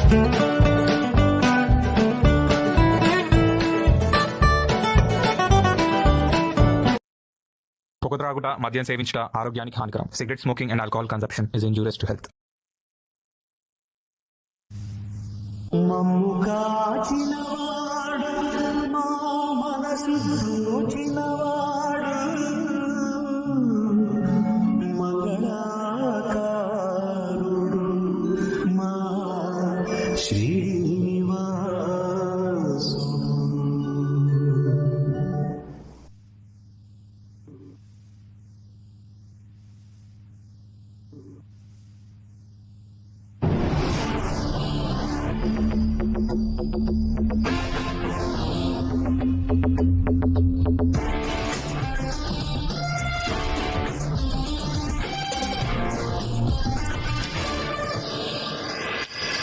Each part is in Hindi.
పొగ త్రాగుట, మద్యం సేవించుట ఆరోగ్యానికి హానికరం. Cigarette smoking and alcohol consumption is injurious to health. మమ్ము కాచినవాడు మా మనసు దోచినవాడు మంగళాకారుడు మా శ్రీనివాసు.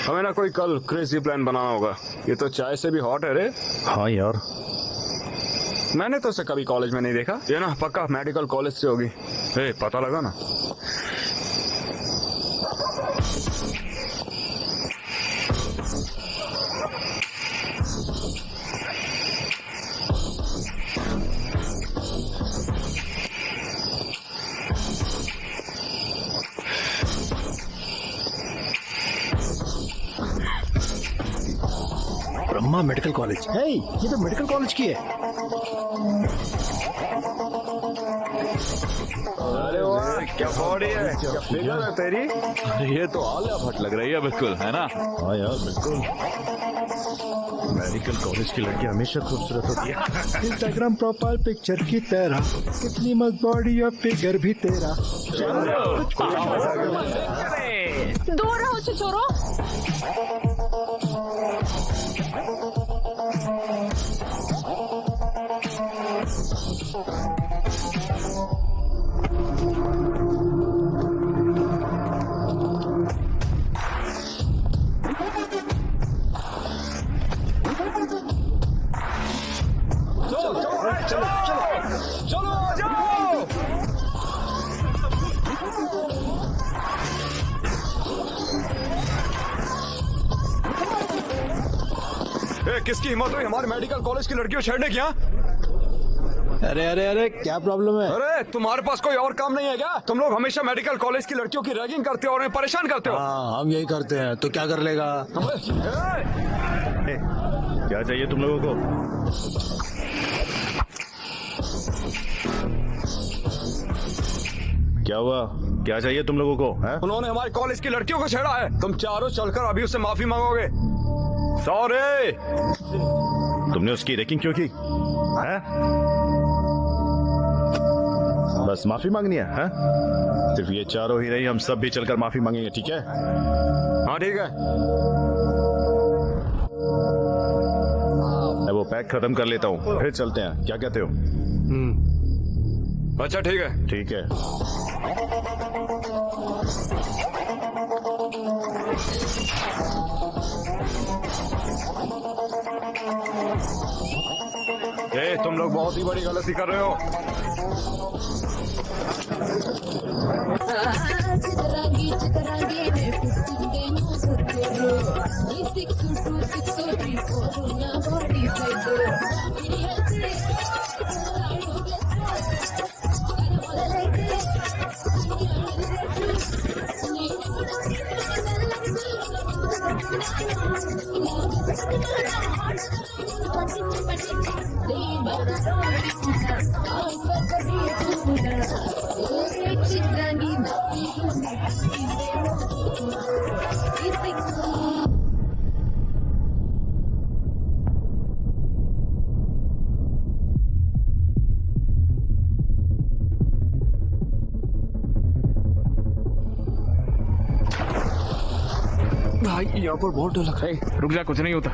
हमें ना कोई कल क्रेजी प्लान बनाना होगा. ये तो चाय से भी हॉट है रे. हाँ यार, मैंने तो उसे कभी कॉलेज में नहीं देखा. ये ना पक्का मेडिकल कॉलेज से होगी. पता लगा ना. Brahma medical college. हे, ये तो मेडिकल कॉलेज की है. अरे वाह, क्या बॉडी है, क्या फिगर है तेरी. ये तो आलिया भट्ट लग रही है बिल्कुल, है ना. हाँ यार बिल्कुल. मेडिकल कॉलेज की लड़की हमेशा खूबसूरत होती है. इंस्टाग्राम प्रोफाइल पिक्चर की तरह, कितनी मस्त बॉडी और फिगर भी तेरा. दूर रहो छोरो. किसकी हिम्मत हुई हमारे मेडिकल कॉलेज की लड़कियों छेड़ने की. अरे अरे अरे, क्या प्रॉब्लम है? अरे तुम्हारे पास कोई और काम नहीं है क्या? तुम लोग हमेशा मेडिकल कॉलेज की लड़कियों की रैगिंग करते हो और उन्हें परेशान करते हो. हाँ, हम यही करते हैं. तो क्या कर लेगा? क्या चाहिए तुम लोगों को? क्या हुआ? क्या चाहिए तुम लोगों को? है? उन्होंने हमारे कॉलेज की लड़कियों को छेड़ा है. तुम चारों चलकर अभी उससे माफी मांगोगे. सॉरी. तुमने उसकी रैगिंग क्यों की? है? बस माफी मांगनी है? सिर्फ ये चारों ही नहीं, हम सब भी चलकर माफी मांगेंगे. ठीक है? हाँ ठीक है. मैं वो पैक खत्म कर लेता हूँ, फिर चलते हैं. क्या कहते हो? अच्छा ठीक है. ठीक है. तुम लोग बहुत ही बड़ी गलती कर रहे हो. भाई यहाँ पर बहुत डर लग रहा है. रुक जा, कुछ नहीं होता.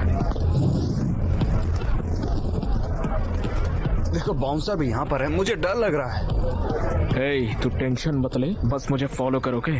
देखो बाउंसर भी यहाँ पर है, मुझे डर लग रहा है. हे, तू टेंशन मत ले, बस मुझे फॉलो करो. ओके?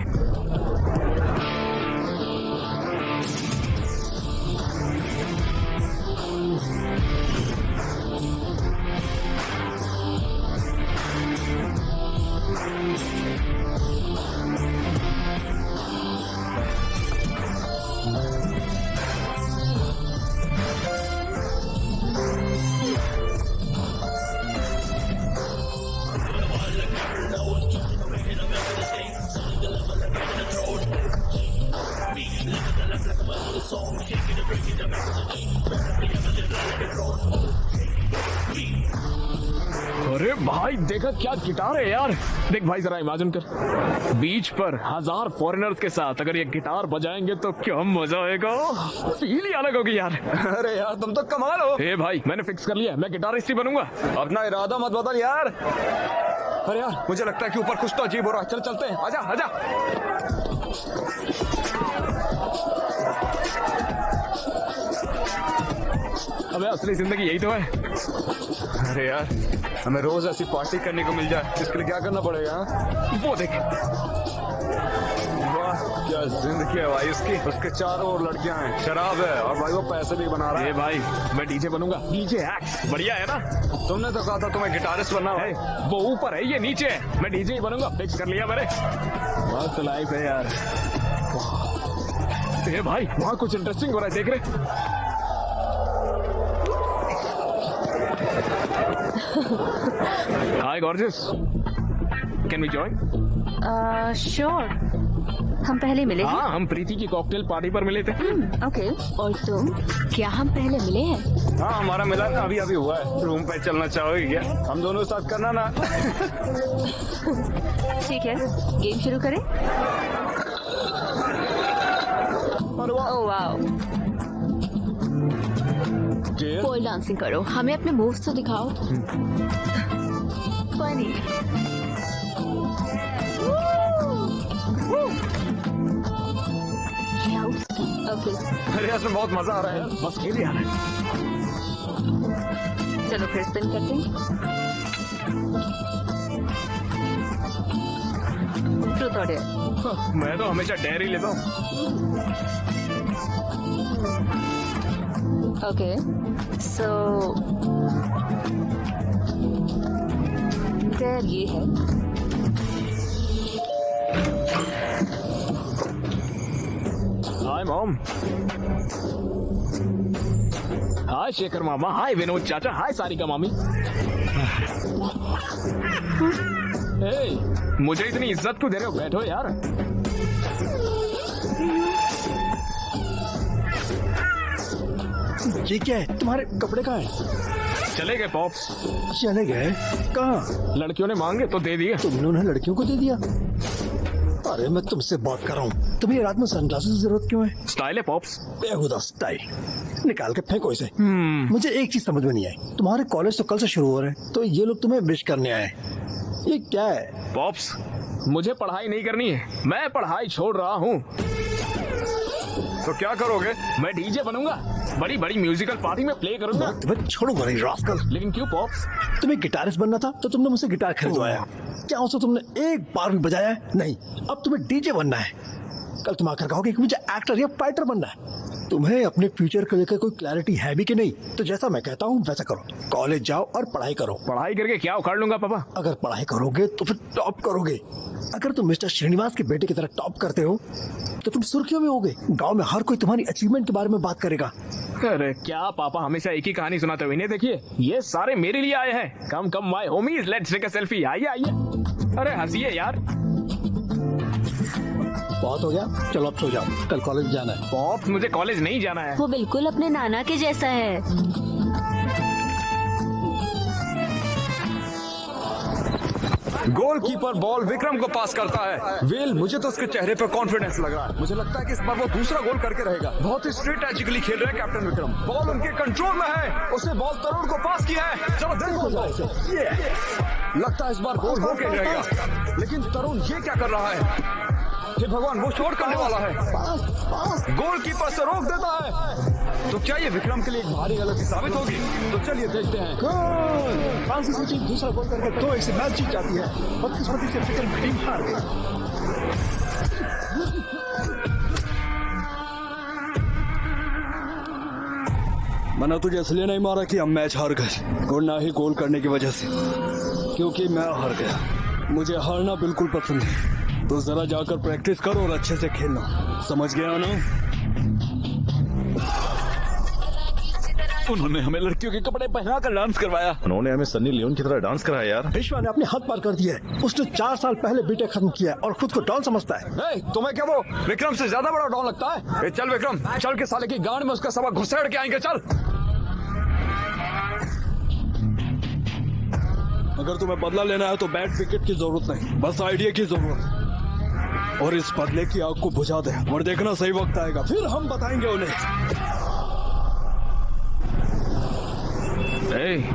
अरे भाई देखा क्या गिटार है यार। देख भाई जरा इमेजिन कर, बीच पर 1000 फॉरेनर्स के साथ अगर ये गिटार बजाएंगे तो क्या मजा आएगा। फील ही अलग होगी यार। अरे यार तुम तो कमाल हो। ए भाई मैंने फिक्स कर लिया, मैं गिटारिस्ट ही बनूंगा। अपना इरादा मत बदल यार। अरे यार मुझे लगता है कि ऊपर कुछ तो अजीब हो रहा है। चल चलते हैं, आजा आजा। अबे असली जिंदगी यही तो है। अरे यार हमें रोज ऐसी पार्टी करने को मिल जाए, इसके लिए क्या करना पड़ेगा? हाँ? वो देख, वाह क्या जिंदगी है भाई उसकी। उसके चारों ओर लड़कियां हैं, शराब है और भाई वो पैसे भी बना रहा ए है। भाई मैं डीजे बनूंगा। डीजे एक्ट बढ़िया है ना। तुमने तो कहा था तुम्हें गिटारिस्ट बनना ए, है। वो ऊपर है ये नीचे है, मैं डीजे ही बनूंगा। फिक्स कर लिया मैंने। मस्त लाइफ है यार। ए भाई वहाँ कुछ इंटरेस्टिंग हो रहा है, देख रहे? Hi gorgeous, can we join? Sure. हम पहले मिले हैं। हाँ हम प्रीति की कॉकटेल पार्टी पर मिले थे। ओके। और तुम, क्या हम पहले मिले हैं? हाँ हमारा मिलन अभी अभी हुआ है। रूम पे चलना चाहोगे क्या? हम दोनों साथ करना ना। ठीक है, गेम शुरू करें। ओह वाओ, पोल डांसिंग करो, हमें अपने मूव्स तो दिखाओ। फनी। ओके अरे इसमें बहुत मजा आ रहा है यार। बस खेल यार। चलो फिर स्पिन करते हैं। ट्रूथ और डेयर। मैं तो हमेशा डेयर ही लेता हूँ। ओके सो डेयर ये है। Hi mom. हाय शेखर मामा। हाय विनोद चाचा। हाय सारिका मामी। ए, मुझे इतनी इज्जत क्यों दे रहे हो? बैठो यार। ये क्या है? तुम्हारे कपड़े कहाँ हैं? चले गए पॉप्स। चले गए? कहाँ? लड़कियों ने मांगे तो दे दिए। तुमने उन्हें लड़कियों को दे दिया? अरे मैं तुमसे बात कर रहा हूँ। तुम्हें रात में सनग्लासेस की जरूरत क्यों है? स्टाइल है पॉप्स। बेहुदा स्टाइल। निकाल के फेंको इसे। मुझे एक चीज समझ में नहीं आई। तुम्हारे कॉलेज तो कल से शुरू हो रहे हैं, तो ये लोग तुम्हें विश करने आए। ये क्या है? पॉप्स मुझे पढ़ाई नहीं करनी है, मैं पढ़ाई छोड़ रहा हूँ। तो क्या करोगे? मैं डीजे बनूंगा, बड़ी बड़ी म्यूजिकल पार्टी में प्ले करूंगा। तुम्हें छोड़ूंगा नहीं रास्कल। लेकिन क्यों पॉप्स? तुम्हें गिटारिस्ट बनना था तो तुमने मुझसे गिटार खरीदवाया। क्या उसे तुमने एक बार भी बजाया है? नहीं। अब तुम्हें डीजे बनना है। कल तुम आकर कहोगे कि मुझे एक्टर या फाइटर बनना है। तुम्हें अपने फ्यूचर को लेकर कोई क्लैरिटी है भी कि नहीं? तो जैसा मैं कहता हूँ वैसा करो। कॉलेज जाओ और पढ़ाई करो। पढ़ाई करके क्या उखाड़ लूंगा पापा? अगर पढ़ाई करोगे तो फिर टॉप करोगे। अगर तुम मिस्टर श्रीनिवास के बेटे की तरह टॉप करते हो तो तुम सुर्खियों में होगे। गांव में हर कोई तुम्हारी अचीवमेंट के बारे में बात करेगा। अरे क्या पापा हमेशा एक ही कहानी सुनाते हुए? इन्हें देखिए, ये सारे मेरे लिए आए हैं। Come come my homies, let's take a selfie. आइए आइए। अरे हंसिए यार। बहुत हो गया, चलो अब सो जाओ, कल कॉलेज जाना है। पॉप्स मुझे कॉलेज नहीं जाना है। वो बिल्कुल अपने नाना के जैसा है। गोलकीपर बॉल विक्रम को पास करता है। वेल मुझे तो उसके चेहरे पर कॉन्फिडेंस लग रहा है। मुझे लगता है कि इस बार वो दूसरा गोल करके रहेगा। बहुत ही स्ट्रेटेजिकली खेल रहे हैं कैप्टन विक्रम। बॉल उनके कंट्रोल में है। उसने बॉल तरुण को पास किया है। चलो देखो, ये लगता है इस बार गोल होके रहेगा। लेकिन तरुण ये क्या कर रहा है? हे भगवान, वो शॉट करने वाला है। गोलकीपर से रोक देता है। तो क्या ये विक्रम के लिए एक भारी गलती साबित होगी? तो चलिए देखते हैं। फ्रांसीसी टीम दूसरा गोल करके 2-1 से मैच जीत जाती है। 32 से विक्रम की टीम हार गई। मैंने तुझे इसलिए नहीं मारा कि हम मैच हार गए, और ना ही गोल करने की वजह से, क्योंकि मैं हार गया। मुझे हारना बिल्कुल पसंद है। तो जरा जाकर प्रैक्टिस करो और अच्छे से खेलना, समझ गया ना? उन्होंने हमें लड़कियों के कपड़े पहना कर डांस करवाया। उन्होंने हमें सन्नी लियोन की तरह डांस कराया यार। विश्वा ने अपने हद पार कर दिया है। उसने 4 साल पहले बीटेक खत्म किया और खुद को डॉन समझता है। तुम्हें क्या वो विक्रम से ज्यादा बड़ा डॉन लगता है? ए, चल विक्रम, चल के साले की गांड में उसका सबक घुसेड़ के आएंगे। चल। अगर तुम्हें बदला लेना है तो बैट विकेट की जरूरत नहीं, बस आइडिया की जरूरत। और इस बदले की आग को बुझा दे और देखना सही वक्त आएगा, फिर हम बताएंगे उन्हें।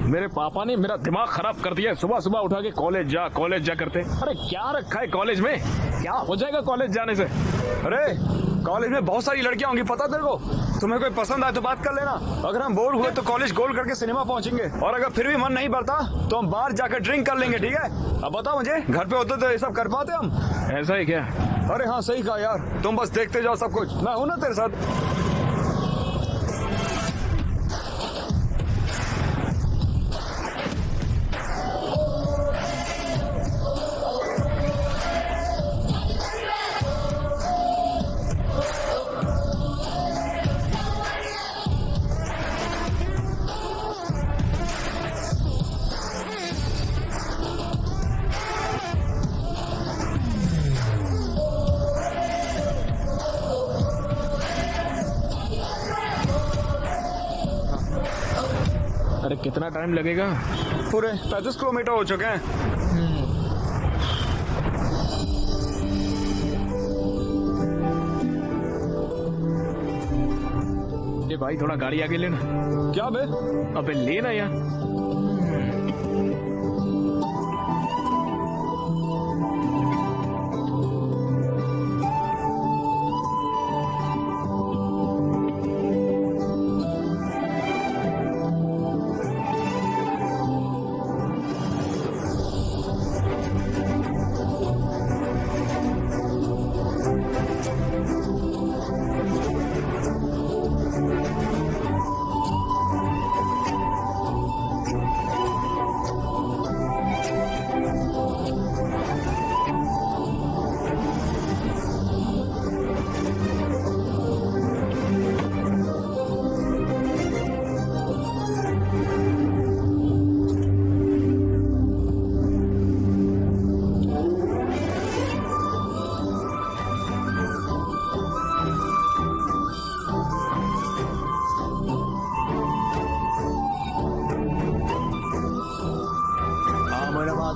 मेरे पापा ने मेरा दिमाग खराब कर दिया। सुबह सुबह उठा के कॉलेज जा करते। अरे क्या रखा है कॉलेज में? क्या हो जाएगा कॉलेज जाने से? अरे कॉलेज में बहुत सारी लड़कियां होंगी, पता तेरे को। तुम्हें कोई पसंद आए तो बात कर लेना। अगर हम बोर हुए तो कॉलेज गोल करके सिनेमा पहुंचेंगे, और अगर फिर भी मन नहीं भरता तो हम बाहर जाकर ड्रिंक कर लेंगे, ठीक है? अब बताओ मुझे, घर पे होते तो ये सब कर पाते हम? ऐसा ही क्या? अरे हाँ सही कहा यार, तुम बस देखते जाओ सब कुछ, मैं हूं ना तेरे साथ। अरे कितना टाइम लगेगा? पूरे 35 किलोमीटर हो चुके हैं। ये भाई थोड़ा गाड़ी आगे लेना। क्या बे? अबे लेना यार।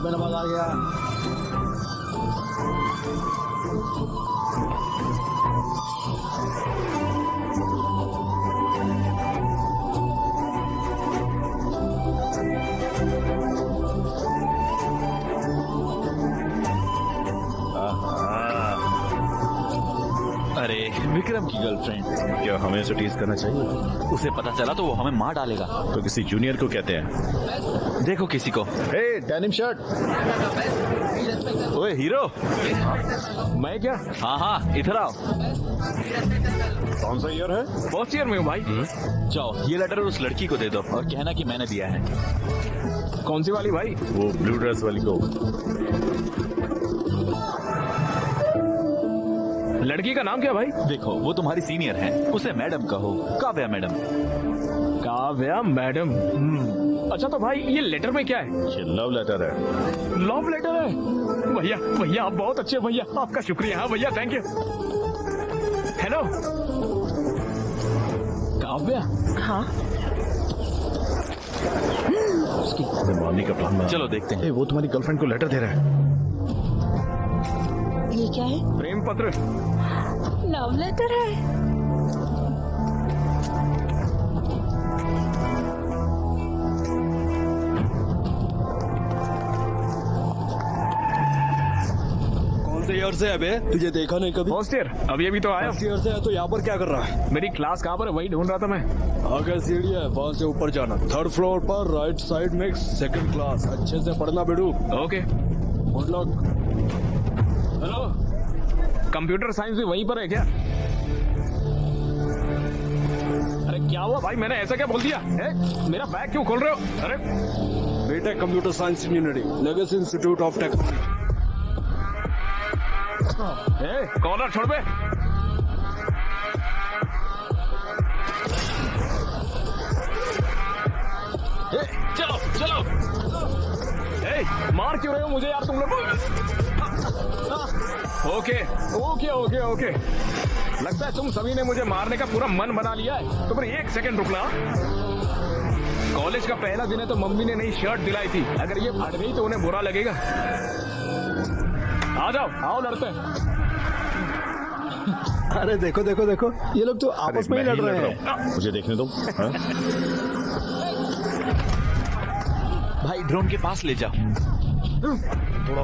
नमाज आ गया। अरे विक्रम की गर्लफ्रेंड। क्या हमें उसे टीज करना चाहिए? उसे पता चला तो वो हमें मार डालेगा। तो किसी जूनियर को कहते हैं। देखो किसी को। हे डेनिम शर्ट। ओए हीरो। मैं क्या? हाँ हाँ इधर आओ। कौन सा ईयर है? फर्स्ट ईयर में हूँ भाई। जाओ ये लेटर उस लड़की को दे दो और कहना कि मैंने दिया है। कौन सी वाली भाई? वो ब्लू ड्रेस वाली को। लड़की का नाम क्या भाई? देखो वो तुम्हारी सीनियर है, उसे मैडम कहो। काव्या मैडम। काव्या मैडम। अच्छा तो भाई ये लेटर में क्या है? ये लव लेटर है। लव लेटर है? भैया भैया आप बहुत अच्छे भैया, आपका शुक्रिया। हाँ भैया थैंक यू। हेलो काव्या। हाँ मॉर्निंग का प्लान। चलो देखते हैं। वो तुम्हारी गर्लफ्रेंड को लेटर दे रहा है। ये क्या है? प्रेम पत्र। लव लेटर है? कौन से ईयर से है बे? तुझे देखा नहीं कभी? First year. अभी अभी तो आया। फर्स्ट ईयर से है तो यहाँ पर क्या कर रहा है? मेरी क्लास कहाँ पर है वही ढूंढ रहा था मैं। आगे सीढ़ी है, वहाँ से ऊपर जाना। 3rd फ्लोर पर राइट साइड में 2nd क्लास। अच्छे से पढ़ना बेडू। Okay good luck. Hello computer science भी वहीं पर है क्या? अरे क्या हुआ भाई, मैंने ऐसा क्या बोल दिया है? मेरा बैग क्यों खोल रहे हो? अरे B Tech computer science engineering, legacy institute of technology. Collar छोड़ बे। मुझे यार तुम लोग। ओके ओके ओके ओके, लगता है तुम सभी ने मुझे मारने का पूरा मन बना लिया है, तो फिर एक सेकंड रुकना। कॉलेज का पहला दिन है तो मम्मी ने नई शर्ट दिलाई थी, अगर ये फट गई तो उन्हें बुरा लगेगा। आ जाओ, आओ लड़ते हैं। अरे देखो देखो देखो, ये लोग तो आपस में ही लड़ रहे हैं। मुझे देखने दो। हाँ? भाई ड्रोन के पास ले जाओ। थोड़ा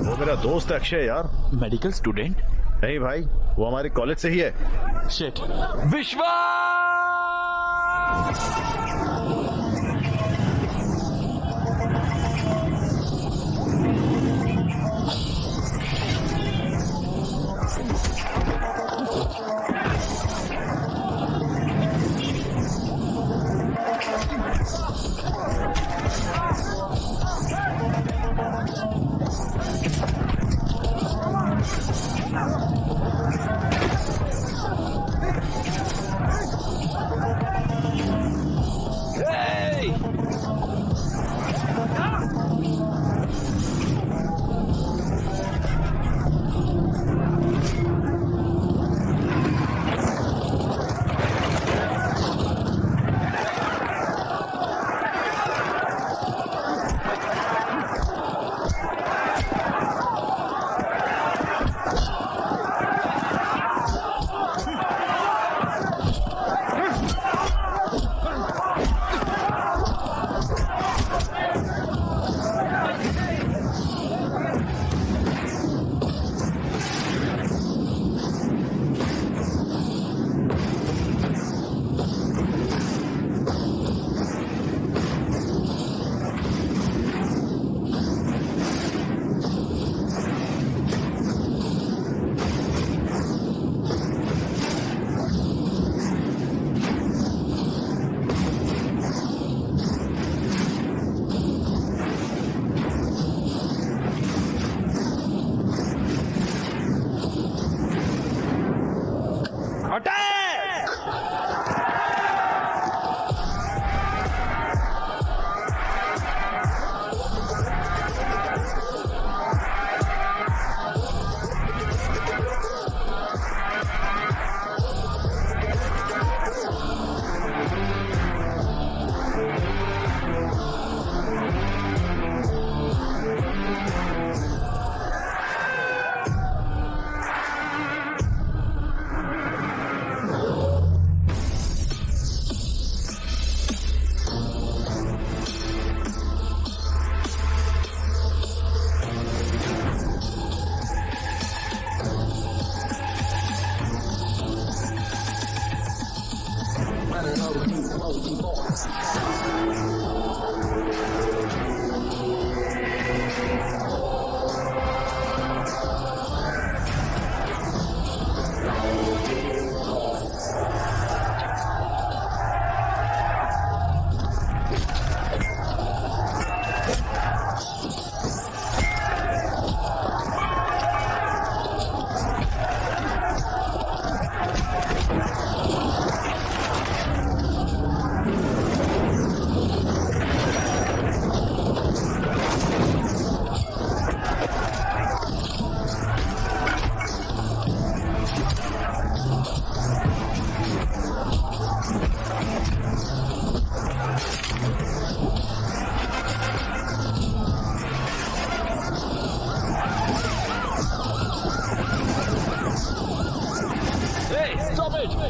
वो मेरा दोस्त है अक्षय यार। Medical student? नहीं भाई, वो हमारे कॉलेज से ही है। शिट। विश्वा!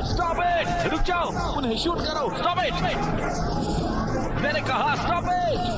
Stop it! रुक जाओ, उन्हें शूट करो। Stop it! मैंने कहा स्टॉप इट!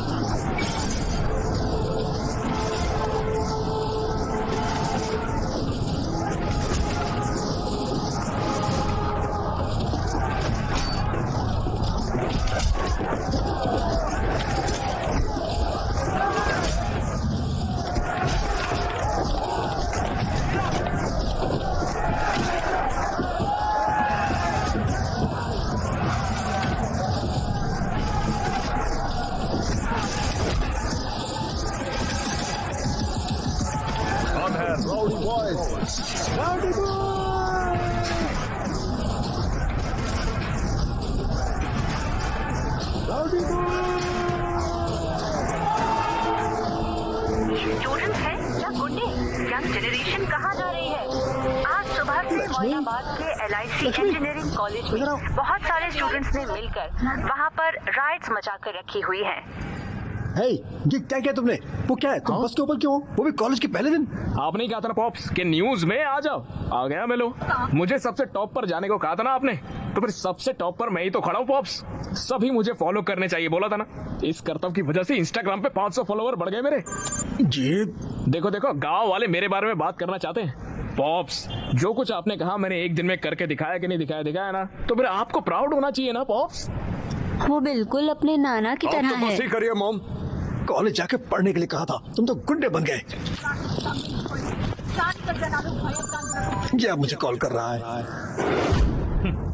मोइनाबाद के LIC इंजीनियरिंग कॉलेज में बहुत सारे स्टूडेंट्स ने मिलकर वहाँ पर राइड्स मचा कर रखी हुई हैं। हे, ये क्या किया तुमने? वो क्या है? तुम बस के ऊपर क्यों हो? वो भी कॉलेज के पहले दिन? आपने ही कहा था ना पॉप्स कि न्यूज में आ जाओ। आ गया मैं लो। मुझे सबसे टॉप पर जाने को कहा था ना आपने, तो फिर सबसे टॉप पर मैं ही तो खड़ा हूँ पॉप्स। सभी मुझे फॉलो करने चाहिए बोला था ना। इस कर्तव्य की वजह से इंस्टाग्राम पे 500 फॉलोवर बढ़ गए मेरे। जी देखो देखो, गाँव वाले मेरे बारे में बात करना चाहते हैं। पॉप्स, जो कुछ आपने कहा मैंने एक दिन में करके दिखाया कि नहीं दिखाया ना, तो फिर आपको प्राउड होना चाहिए ना पॉप्स। वो बिल्कुल अपने नाना की तरह है। बस ही करिए मॉम। कॉलेज जाके पढ़ने के लिए कहा था, तुम तो गुंडे बन गए। ये अब मुझे कॉल कर रहा है।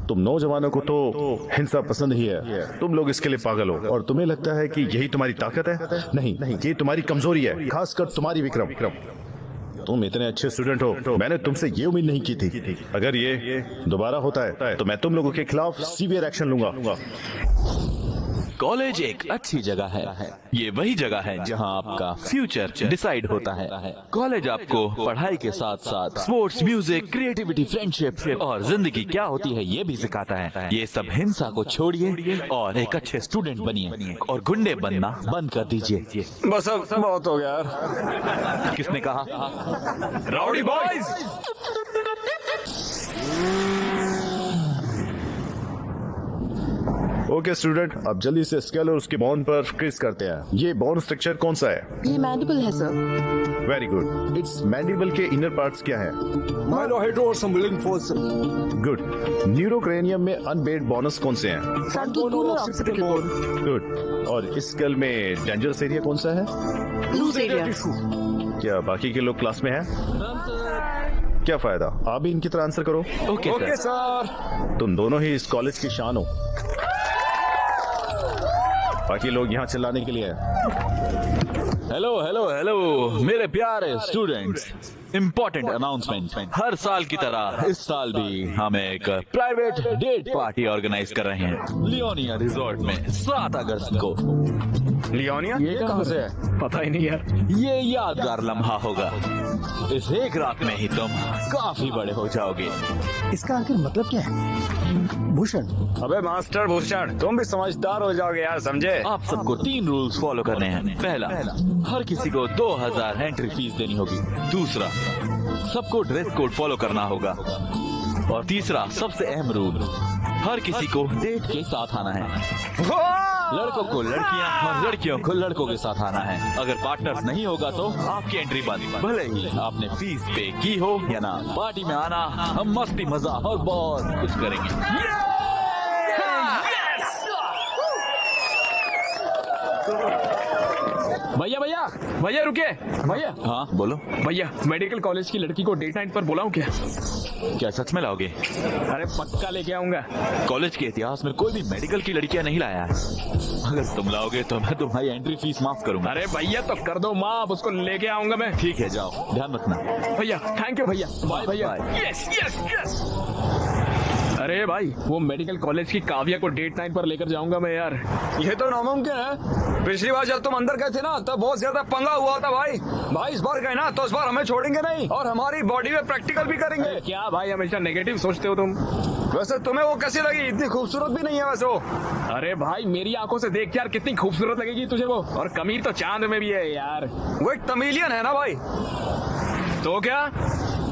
तुम नौजवानों को तो हिंसा पसंद ही है। तुम लोग इसके लिए पागल हो और तुम्हें लगता है कि यही तुम्हारी ताकत है। नहीं, ये तुम्हारी कमजोरी है, खासकर तुम्हारी विक्रम। तुम इतने अच्छे स्टूडेंट हो, मैंने तुमसे ये उम्मीद नहीं की थी। अगर ये दोबारा होता है तो मैं तुम लोगों के खिलाफ सीवियर एक्शन लूंगा। कॉलेज एक अच्छी जगह है। ये वही जगह है जहां आपका फ्यूचर डिसाइड होता है। कॉलेज आपको पढ़ाई के साथ साथ स्पोर्ट्स, म्यूजिक, क्रिएटिविटी, फ्रेंडशिप और जिंदगी क्या होती है ये भी सिखाता है। ये सब हिंसा को छोड़िए और एक अच्छे स्टूडेंट बनिए और गुंडे बनना बंद कर दीजिए। बस अब बहुत हो गया यार। किसने कहा? Rowdy boys! ओके स्टूडेंट, अब जल्दी से स्केल और उसके बोन पर क्रिस करते हैं। ये बोन स्ट्रक्चर कौन सा है? ये मैंडिबल है sir. Very good. It's mandible के इनर पार्ट्स क्या है? माइलोहाइड्रो और संबलिंग फोर्स। गुड। न्यूरोक्रेनियम में अनबेड बोनस कौन से हैं? फ्रंटल बोन और ऑक्सीपिटल बोन। गुड। और इस स्केल में डेंजरस एरिया कौन सा है? Loose area. क्या बाकी के लोग क्लास में हैं? क्या फायदा, आप भी इनकी तरह आंसर करो। Okay sir. तुम दोनों ही इस कॉलेज की शान हो। बाकी लोग यहाँ चिल्लाने के लिए हैं। हेलो हेलो हेलो मेरे प्यारे स्टूडेंट्स, इम्पोर्टेंट अनाउंसमेंट। हर साल की तरह इस साल भी हम एक प्राइवेट डेट पार्टी ऑर्गेनाइज कर रहे हैं लियोनिया रिजॉर्ट में 7 अगस्त को। लियोनिया? ये कहाँ से है? पता ही नहीं यार। ये यादगार लम्हा होगा। इस एक रात में ही तुम काफी बड़े हो जाओगे। इसका आखिर मतलब क्या है? भूषण, अबे मास्टर भूषण, तुम भी समझदार हो जाओगे यार, समझे? आप सबको 3 रूल्स फॉलो करने हैं। पहला, हर किसी को 2000 एंट्री फीस देनी होगी। दूसरा, सबको ड्रेस कोड फॉलो करना होगा। और तीसरा, सबसे अहम रूल, हर किसी को डेट के साथ आना है। लड़कों को लड़कियां और लड़कियों को लड़कों के साथ आना है। अगर पार्टनर्स नहीं होगा तो आपकी एंट्री बंद, भले ही आपने फीस पे की हो या ना। पार्टी में आना, हम मस्ती मजाक और बहुत कुछ करेंगे। भैया भैया भैया रुके भैया। हाँ बोलो भैया, मेडिकल कॉलेज की लड़की को डेट नाइट पर बुलाऊं क्या? क्या सच में लाओगे? अरे पक्का लेके आऊंगा। कॉलेज के इतिहास में कोई भी मेडिकल की लड़कियां नहीं लाया है। अगर तुम लाओगे तो मैं तुम्हारी एंट्री फीस माफ करूंगा। अरे भैया तो कर दो माफ, उसको लेके आऊंगा मैं। ठीक है, जाओ, ध्यान रखना। भैया थैंक यू भैया। बाय भैया। Yes yes yes. अरे भाई, वो मेडिकल कॉलेज की काव्या को डेट नाइट पर लेकर जाऊंगा मैं यार। ये तो नामुमकिन है। पिछली बार जब तुम अंदर गए थे ना, तब बहुत ज्यादा पंगा हुआ था भाई। इस बार गए ना तो इस बार हमें छोड़ेंगे नहीं और हमारी बॉडी में प्रैक्टिकल भी करेंगे। क्या भाई, हमेशा नेगेटिव सोचते हो तुम। वैसे तुम्हें वो कैसी लगी? इतनी खूबसूरत भी नहीं है वैसे वो। अरे भाई, मेरी आंखों से देख यार, कितनी खूबसूरत लगेगी तुझे वो। और कमीर तो चांद में भी है यार। वो एक तमिलियन है ना भाई। तो क्या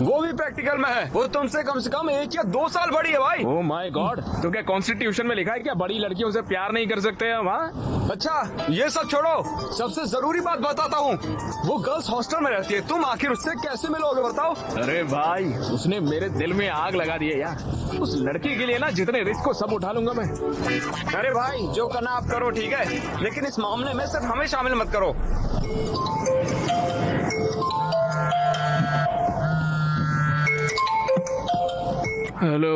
वो भी प्रैक्टिकल में है। वो तुमसे कम 1 या 2 साल बड़ी है भाई। ओह माय गॉड, तो क्या कॉन्स्टिट्यूशन में लिखा है क्या बड़ी लड़कियों से प्यार नहीं कर सकते हम? हाँ अच्छा, ये सब छोड़ो, सबसे जरूरी बात बताता हूँ। वो गर्ल्स हॉस्टल में रहती है, तुम आखिर उससे कैसे मिलोगे बताओ? अरे भाई, उसने मेरे दिल में आग लगा दी है यार। उस लड़की के लिए ना जितने रिस्क को सब उठा लूंगा मैं। अरे भाई, जो करना आप करो, ठीक है, लेकिन इस मामले में सिर्फ हमें शामिल मत करो। हेलो,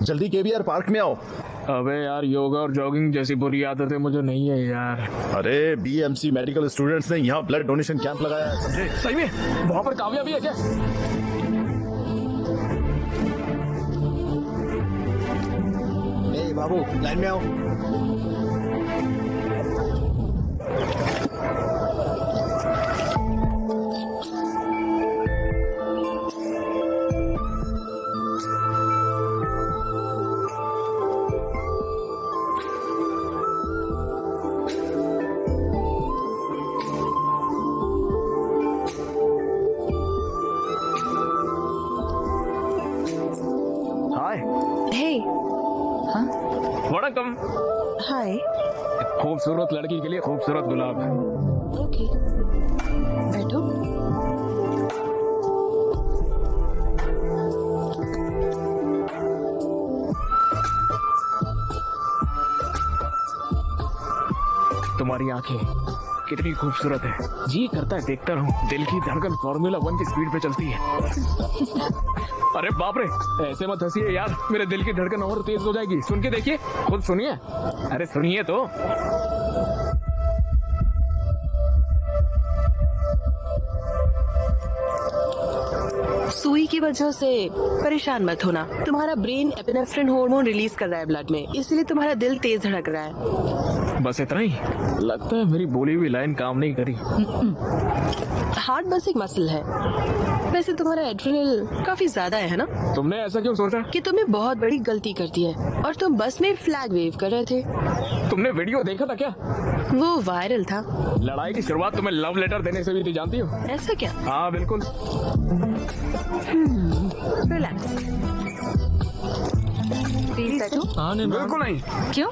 जल्दी केवीआर पार्क में आओ। अबे यार, योगा और जॉगिंग जैसी बुरी आदतें मुझे नहीं है यार। अरे बीएमसी मेडिकल स्टूडेंट्स ने यहाँ ब्लड डोनेशन कैंप लगाया है, समझे? सही में? वहाँ पर काव्या भी है क्या? ए बाबू, लाइन में आओ। हाय। हे वड़कम। हाय। खूबसूरत लड़की के लिए खूबसूरत गुलाब। ओके, बैठो। तुम्हारी आंखें कितनी खूबसूरत है, जी करता है देखता रहूं। दिल की धड़कन फॉर्मूला 1 की स्पीड पे चलती है। अरे बाप रे, ऐसे मत हंसिए यार, मेरे दिल की धड़कन और तेज हो जाएगी। सुन के देखिए, खुद सुनिए। अरे सुनिए तो। सुई की वजह से परेशान मत होना। तुम्हारा ब्रेन एपिनेफ्रिन हार्मोन रिलीज कर रहा है ब्लड में, इसलिए तुम्हारा दिल तेज धड़क रहा है। बस इतना ही? लगता है मेरी बोली हुई लाइन काम नहीं करी। हार्ट बस एक मसल है। वैसे तुम्हारा एड्रेनल काफी ज्यादा है ना? तुमने ऐसा क्यों सोचा? कि तुमने बहुत बड़ी गलती कर दी है और तुम बस में फ्लैग वेव कर रहे थे। तुमने वीडियो देखा था क्या? वो वायरल था। लड़ाई की शुरुआत तुम्हें लव लेटर देने से भी थी, जानती हो? ऐसा क्या? हाँ बिल्कुल। रिलैक्स। प्लीज बैठो। हाँ नहीं, बिल्कुल नहीं। क्यों?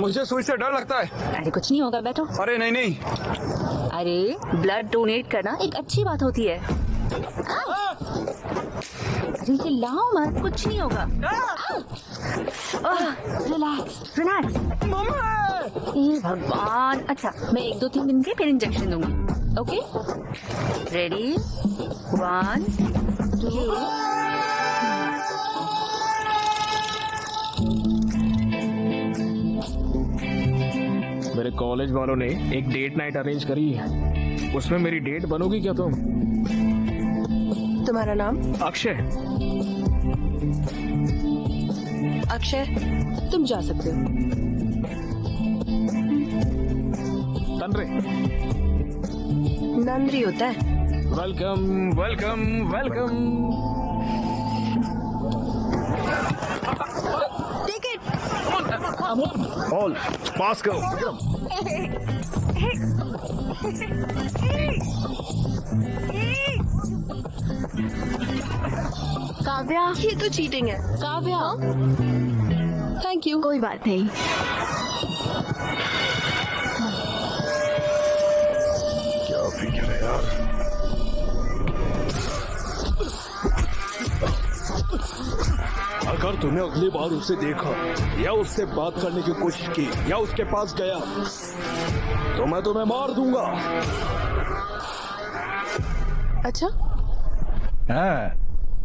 मुझे सुई से डर लगता है। अरे कुछ नहीं होगा, बैठो। अरे नहीं नहीं। अरे ब्लड डोनेट करना एक अच्छी बात होती है। अरे चिल्लाओ मत, कुछ नहीं होगा। Relax relax. हे भगवान। अच्छा, मैं 1-2-3 दिन के फिर इंजेक्शन दूंगी। Okay, ready? 1 2। मेरे कॉलेज वालों ने एक डेट नाइट अरेंज करी है, उसमें मेरी डेट बनोगी क्या तुम? तुम्हारा नाम? अक्षय। अक्षय, तुम जा सकते हो। तनरे। नंदरी होता है। Welcome welcome welcome. Take it. All pass करो विक्रम। काव्या, ये तो चीटिंग है। काव्या। Thank you. कोई बात नहीं। क्या फिक्र है यार। अगर तुमने अगली बार उसे देखा या उससे बात करने की कोशिश की या उसके पास गया तो मैं तुम्हें मार दूंगा। अच्छा,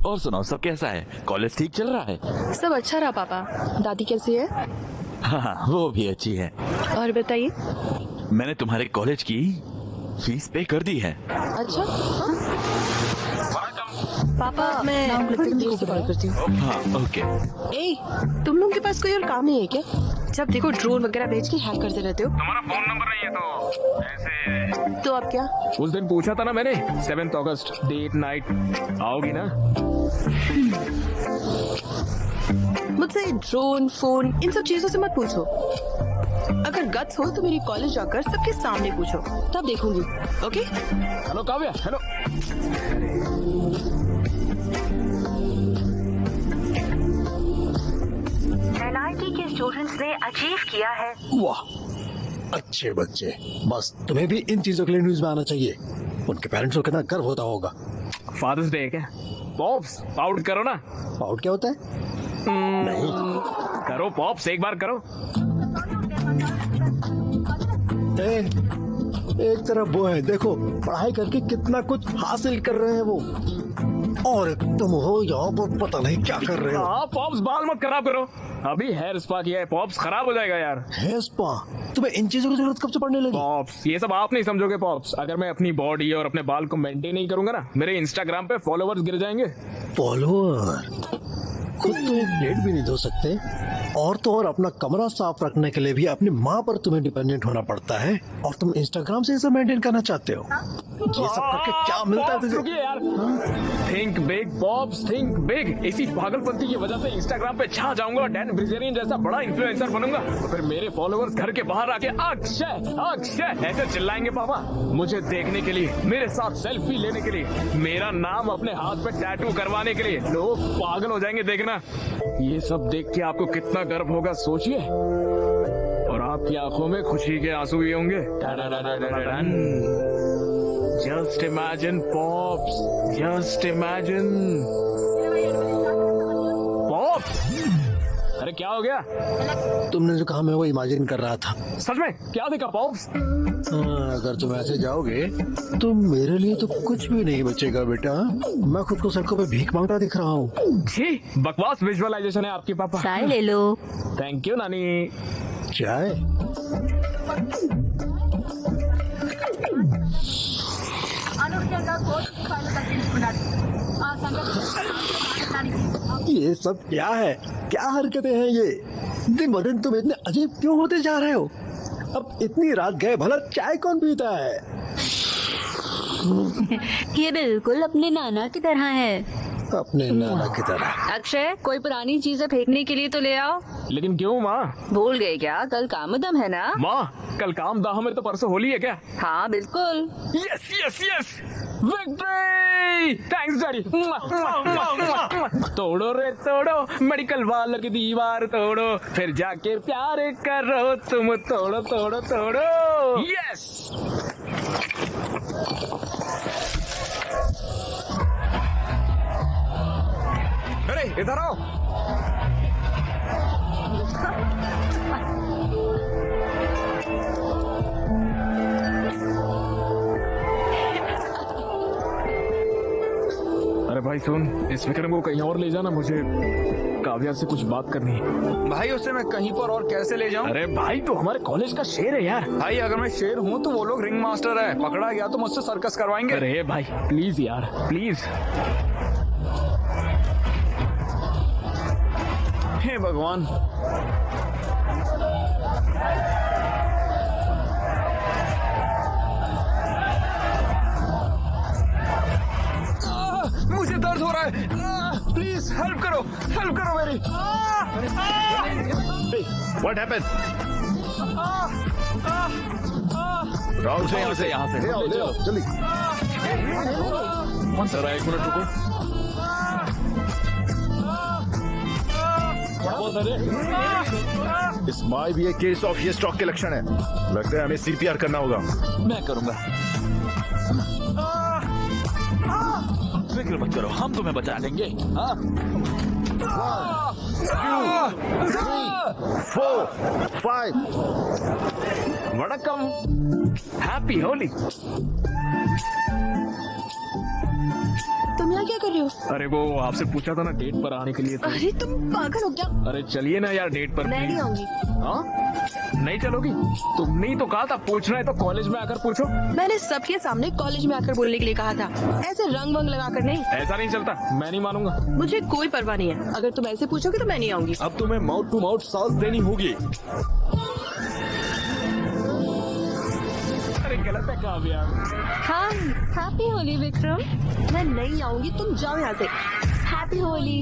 और सुनाओ, सब कैसा है? कॉलेज ठीक चल रहा है? सब अच्छा रहा पापा। दादी कैसी है? हाँ, वो भी अच्छी है। और बताइए। मैंने तुम्हारे कॉलेज की फीस पे कर दी है। अच्छा, पापा मैं थोड़ी देर से कॉल करती हूँ। हाँ ओके। ए, तुम लोगों के पास कोई और काम नहीं है क्या? जब देखो ड्रोन वगैरह भेज के हैक करते रहते हो। तुम्हारा फोन नंबर नहीं है तो ऐसे। तो अब क्या? उस दिन पूछा था ना मैंने, 7 अगस्त डेट नाइट, आओगी ना? मुझसे ड्रोन, फोन, इन सब चीजों से मत पूछो। अगर गट्स हो तो मेरी कॉलेज जाकर सबके सामने पूछो, तब देखूंगी। Okay? Hello Kavya. Hello. NIT के स्टूडेंट्स ने अचीव किया है। वाह, अच्छे बच्चे। बस तुम्हें भी इन चीजों के लिए न्यूज में आना चाहिए। उनके पेरेंट्स को कितना गर्व होता होगा। फादर्स डे है क्या? पॉप्स पाउट करो ना। पाउट क्या होता है? नहीं करो पॉप्स, एक बार करो। एक तरफ वो है, देखो पढ़ाई करके कितना कुछ हासिल कर रहे हैं वो, और तुम हो यहाँ पर पता नहीं क्या कर रहे हो। हाँ पॉप्स, बाल मत खराब करो। अभी हेयर स्पा किया है, पॉप्स खराब हो जाएगा यार। Hair spa? तुम्हें इन चीजों की जरूरत कब से पड़ने लगी? पॉप्स, ये सब आप नहीं समझोगे पॉप्स। अगर मैं अपनी बॉडी और अपने बाल को मेंटेन नहीं करूंगा ना, मेरे इंस्टाग्राम पे फॉलोवर्स गिर जाएंगे। फॉलोअर? खुद तो एक प्लेट भी नहीं धो सकते, और तो और अपना कमरा साफ रखने के लिए भी अपनी माँ पर तुम्हें डिपेंडेंट होना पड़ता है, और तुम इंस्टाग्राम से इसे मेंटेन करना चाहते हो। ये सब करके क्या मिलता है तुझे? रुकिए यार। Think big bobs, think big. इसी पागलपंती की वजह से इंस्टाग्राम पे छा जाऊंगा, डैन ब्रिजेरियन जैसा बड़ा इन्फ्लुएंसर बनूंगा, तो फिर मेरे फॉलोअर्स घर के बाहर आके अक्षय अक्षय ऐसे चिल्लाएंगे पापा, मुझे देखने के लिए, मेरे साथ सेल्फी लेने के लिए, मेरा नाम अपने हाथ पे टैटू करवाने के लिए। लोग पागल हो जाएंगे देखना। ये सब देख के आपको कितना गर्व होगा सोचिए, और आपकी आंखों में खुशी के आंसू भी होंगे। Just imagine pops, just imagine pops. अरे क्या हो गया? तुमने जो कहा मैं वो इमेजिन कर रहा था। सच में क्या देखा पॉप्स? अगर तुम ऐसे जाओगे तो मेरे लिए तो कुछ भी नहीं बचेगा बेटा। मैं खुद को सड़कों पे भीख मांगता दिख रहा हूँ। जी बकवास विजुअलाइजेशन है आपकी पापा। चाय ले लो। थैंक यू नानी। चाय? ये सब क्या है? क्या हरकतें हैं ये? दिन ब दिन तुम इतने अजीब क्यों होते जा रहे हो? अब इतनी रात गए भला चाय कौन पीता है? ये बिल्कुल अपने नाना की तरह है। अपने नाना की तरह। अक्षय, कोई पुरानी चीजें फेंकने के लिए तो ले आओ। लेकिन क्यों माँ? भूल गए क्या? कल कामदम है ना? माँ कल कामदाह में तो परसों होली है क्या? हाँ बिल्कुल। Yes yes yes, victory! Thanks daddy. तोड़ो रे तोड़ो, मेडिकल वालों की दीवार तोड़ो, फिर जाके प्यार करो तुम, तोड़ो तोड़ो तोड़ो। यस। अरे इधर आओ। अरे भाई सुन, इस विक्रम को कहीं और ले जाना, मुझे काव्या से कुछ बात करनी है। भाई उसे मैं कहीं पर और कैसे ले जाऊं? अरे भाई तो हमारे कॉलेज का शेर है यार। भाई अगर मैं शेर हूँ तो वो लोग रिंग मास्टर है, पकड़ा गया तो मुझसे सर्कस करवाएंगे। अरे भाई प्लीज यार प्लीज। हे भगवान। मुझे दर्द हो रहा है, प्लीज हेल्प करो मेरी। What happened? राहुल से यहाँ से ले आओ जल्दी। जरा एक मिनट रुको। इस माई भी एक केस ऑफ ये स्ट्रोक के लक्षण है। लगता है हमें CPR करना होगा। मैं करूंगा। फिक्र मत करो, हम तुम्हें बचा लेंगे। हाँ? 1, 2, 3, 4, 5। वड़कम, हैप्पी होली। तुम यहाँ क्या कर रहे हो? अरे वो आपसे पूछा था ना डेट पर आने के लिए तो। अरे तुम पागल हो क्या? अरे चलिए ना यार डेट पर। मैं नहीं आऊंगी। हाँ नहीं चलोगी? तुमने ही तो कहा था पूछना है तो कॉलेज में आकर पूछो। मैंने सबके सामने कॉलेज में आकर बोलने के लिए कहा था, ऐसे रंग वंग लगा कर नहीं। ऐसा नहीं चलता, मैं नहीं मानूंगा। मुझे कोई परवाह नहीं है, अगर तुम ऐसे पूछोगे तो मैं नहीं आऊंगी। अब तुम्हें माउथ टू माउथ सांस देनी होगी। अरे गलत है काव्या। हाँ हैप्पी होली विक्रम। मैं नहीं आऊंगी, तुम जाओ यहाँ से। हैप्पी होली।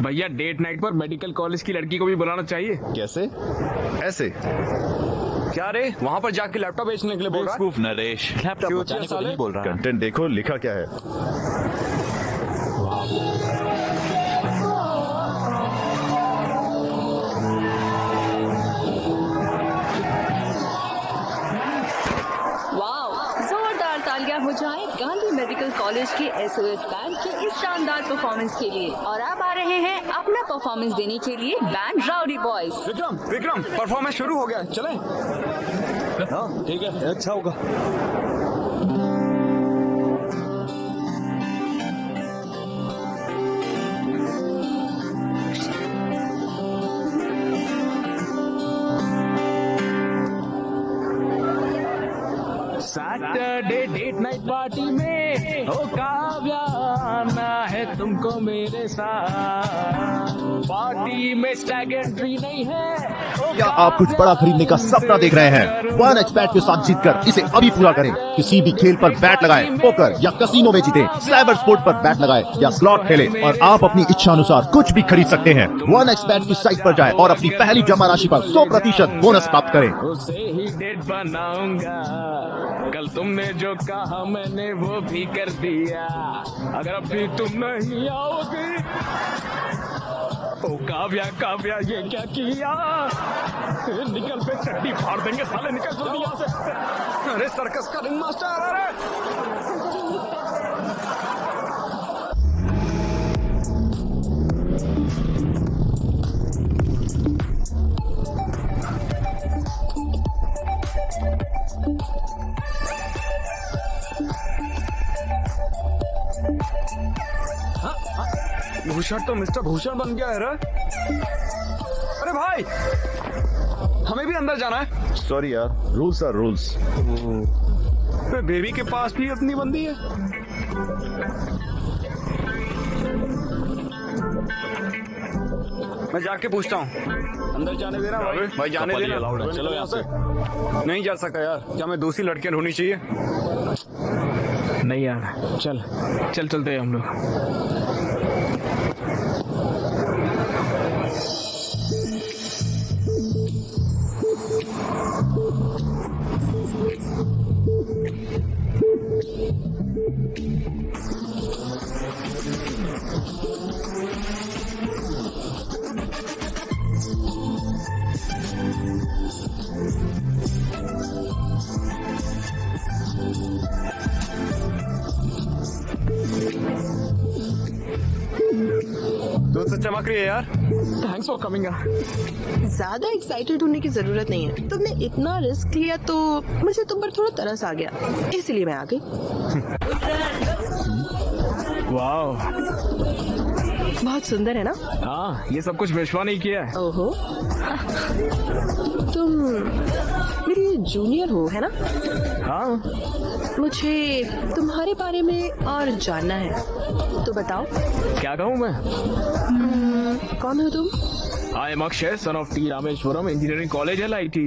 भैया डेट नाइट पर मेडिकल कॉलेज की लड़की को भी बुलाना चाहिए। कैसे? ऐसे? क्या रे, वहाँ पर जाके लैपटॉप बेचने के लिए बोल रहा है? बेवकूफ नरेश, लैपटॉप क्यों बचाने को साले? नहीं बोल रहा। कंटेंट देखो लिखा क्या है। वाह मेडिकल कॉलेज के एसओएस बैंड के इस शानदार परफॉर्मेंस के लिए। और अब आ रहे हैं अपना परफॉर्मेंस देने के लिए band rowdy boys. Vikram performance शुरू हो गया, चलें? हाँ ठीक है, अच्छा होगा। सैटरडे डेट नाइट पार्टी में ओ काव्या आना है तुमको मेरे साथ। पार्टी में स्टैग एंट्री नहीं है। क्या आप कुछ बड़ा खरीदने का सपना देख रहे हैं? 1xBet के साथ जीतकर इसे अभी पूरा करें। किसी भी खेल पर बैट लगाएं, पोकर या कसिनो में जीतें, साइबर स्पोर्ट पर बैट लगाएं या स्लॉट खेलें और आप अपनी इच्छा अनुसार कुछ भी खरीद सकते हैं। 1xBet की साइट पर जाएं और अपनी पहली जमा राशि पर 100% बोनस प्राप्त करें। उसे ही डेट बनाऊंगा। कल तुमने जो कहा मैंने वो भी कर दिया। अगर अभी तुम नहीं आओगे ओ काव्या काव्या ये क्या किया? निकल पे चड्डी फाड़ देंगे साले, निकल जल्दी यहाँ से। अरे सर्कस का रिंग मास्टर आ रहा है। भूषण तो मिस्टर भूषण बन गया है रे। अरे भाई हमें भी अंदर जाना है। सॉरी यार, रूल्स आर रूल्स। बेबी के पास भी अपनी बंदी है। मैं जाके पूछता हूँ। अंदर जाने देना भाई। भाई जाने देना। चलो यहाँ से। नहीं जा सकता यार, क्या मैं दूसरी लड़कियां ढूंढनी चाहिए? नहीं यार, चल चल चलते हैं हम लोग। तो चमक रही है यार। Thanks for coming. ज्यादा एक्साइटेड होने की जरूरत नहीं है। तुमने इतना रिस्क लिया तो मुझे तुम पर थोड़ा तरस आ गया, इसलिए मैं आ गई। वाह, बहुत सुंदर है ना? हाँ, ये सब कुछ विश्वा नहीं किया है। ओहो, तुम मेरी जूनियर हो है ना? हाँ। मुझे तुम्हारे बारे में और जानना है, तो बताओ। क्या कहूँ मैं? कौन हो तुम? I am Akshay, son of T Rameswaram engineering college LIT।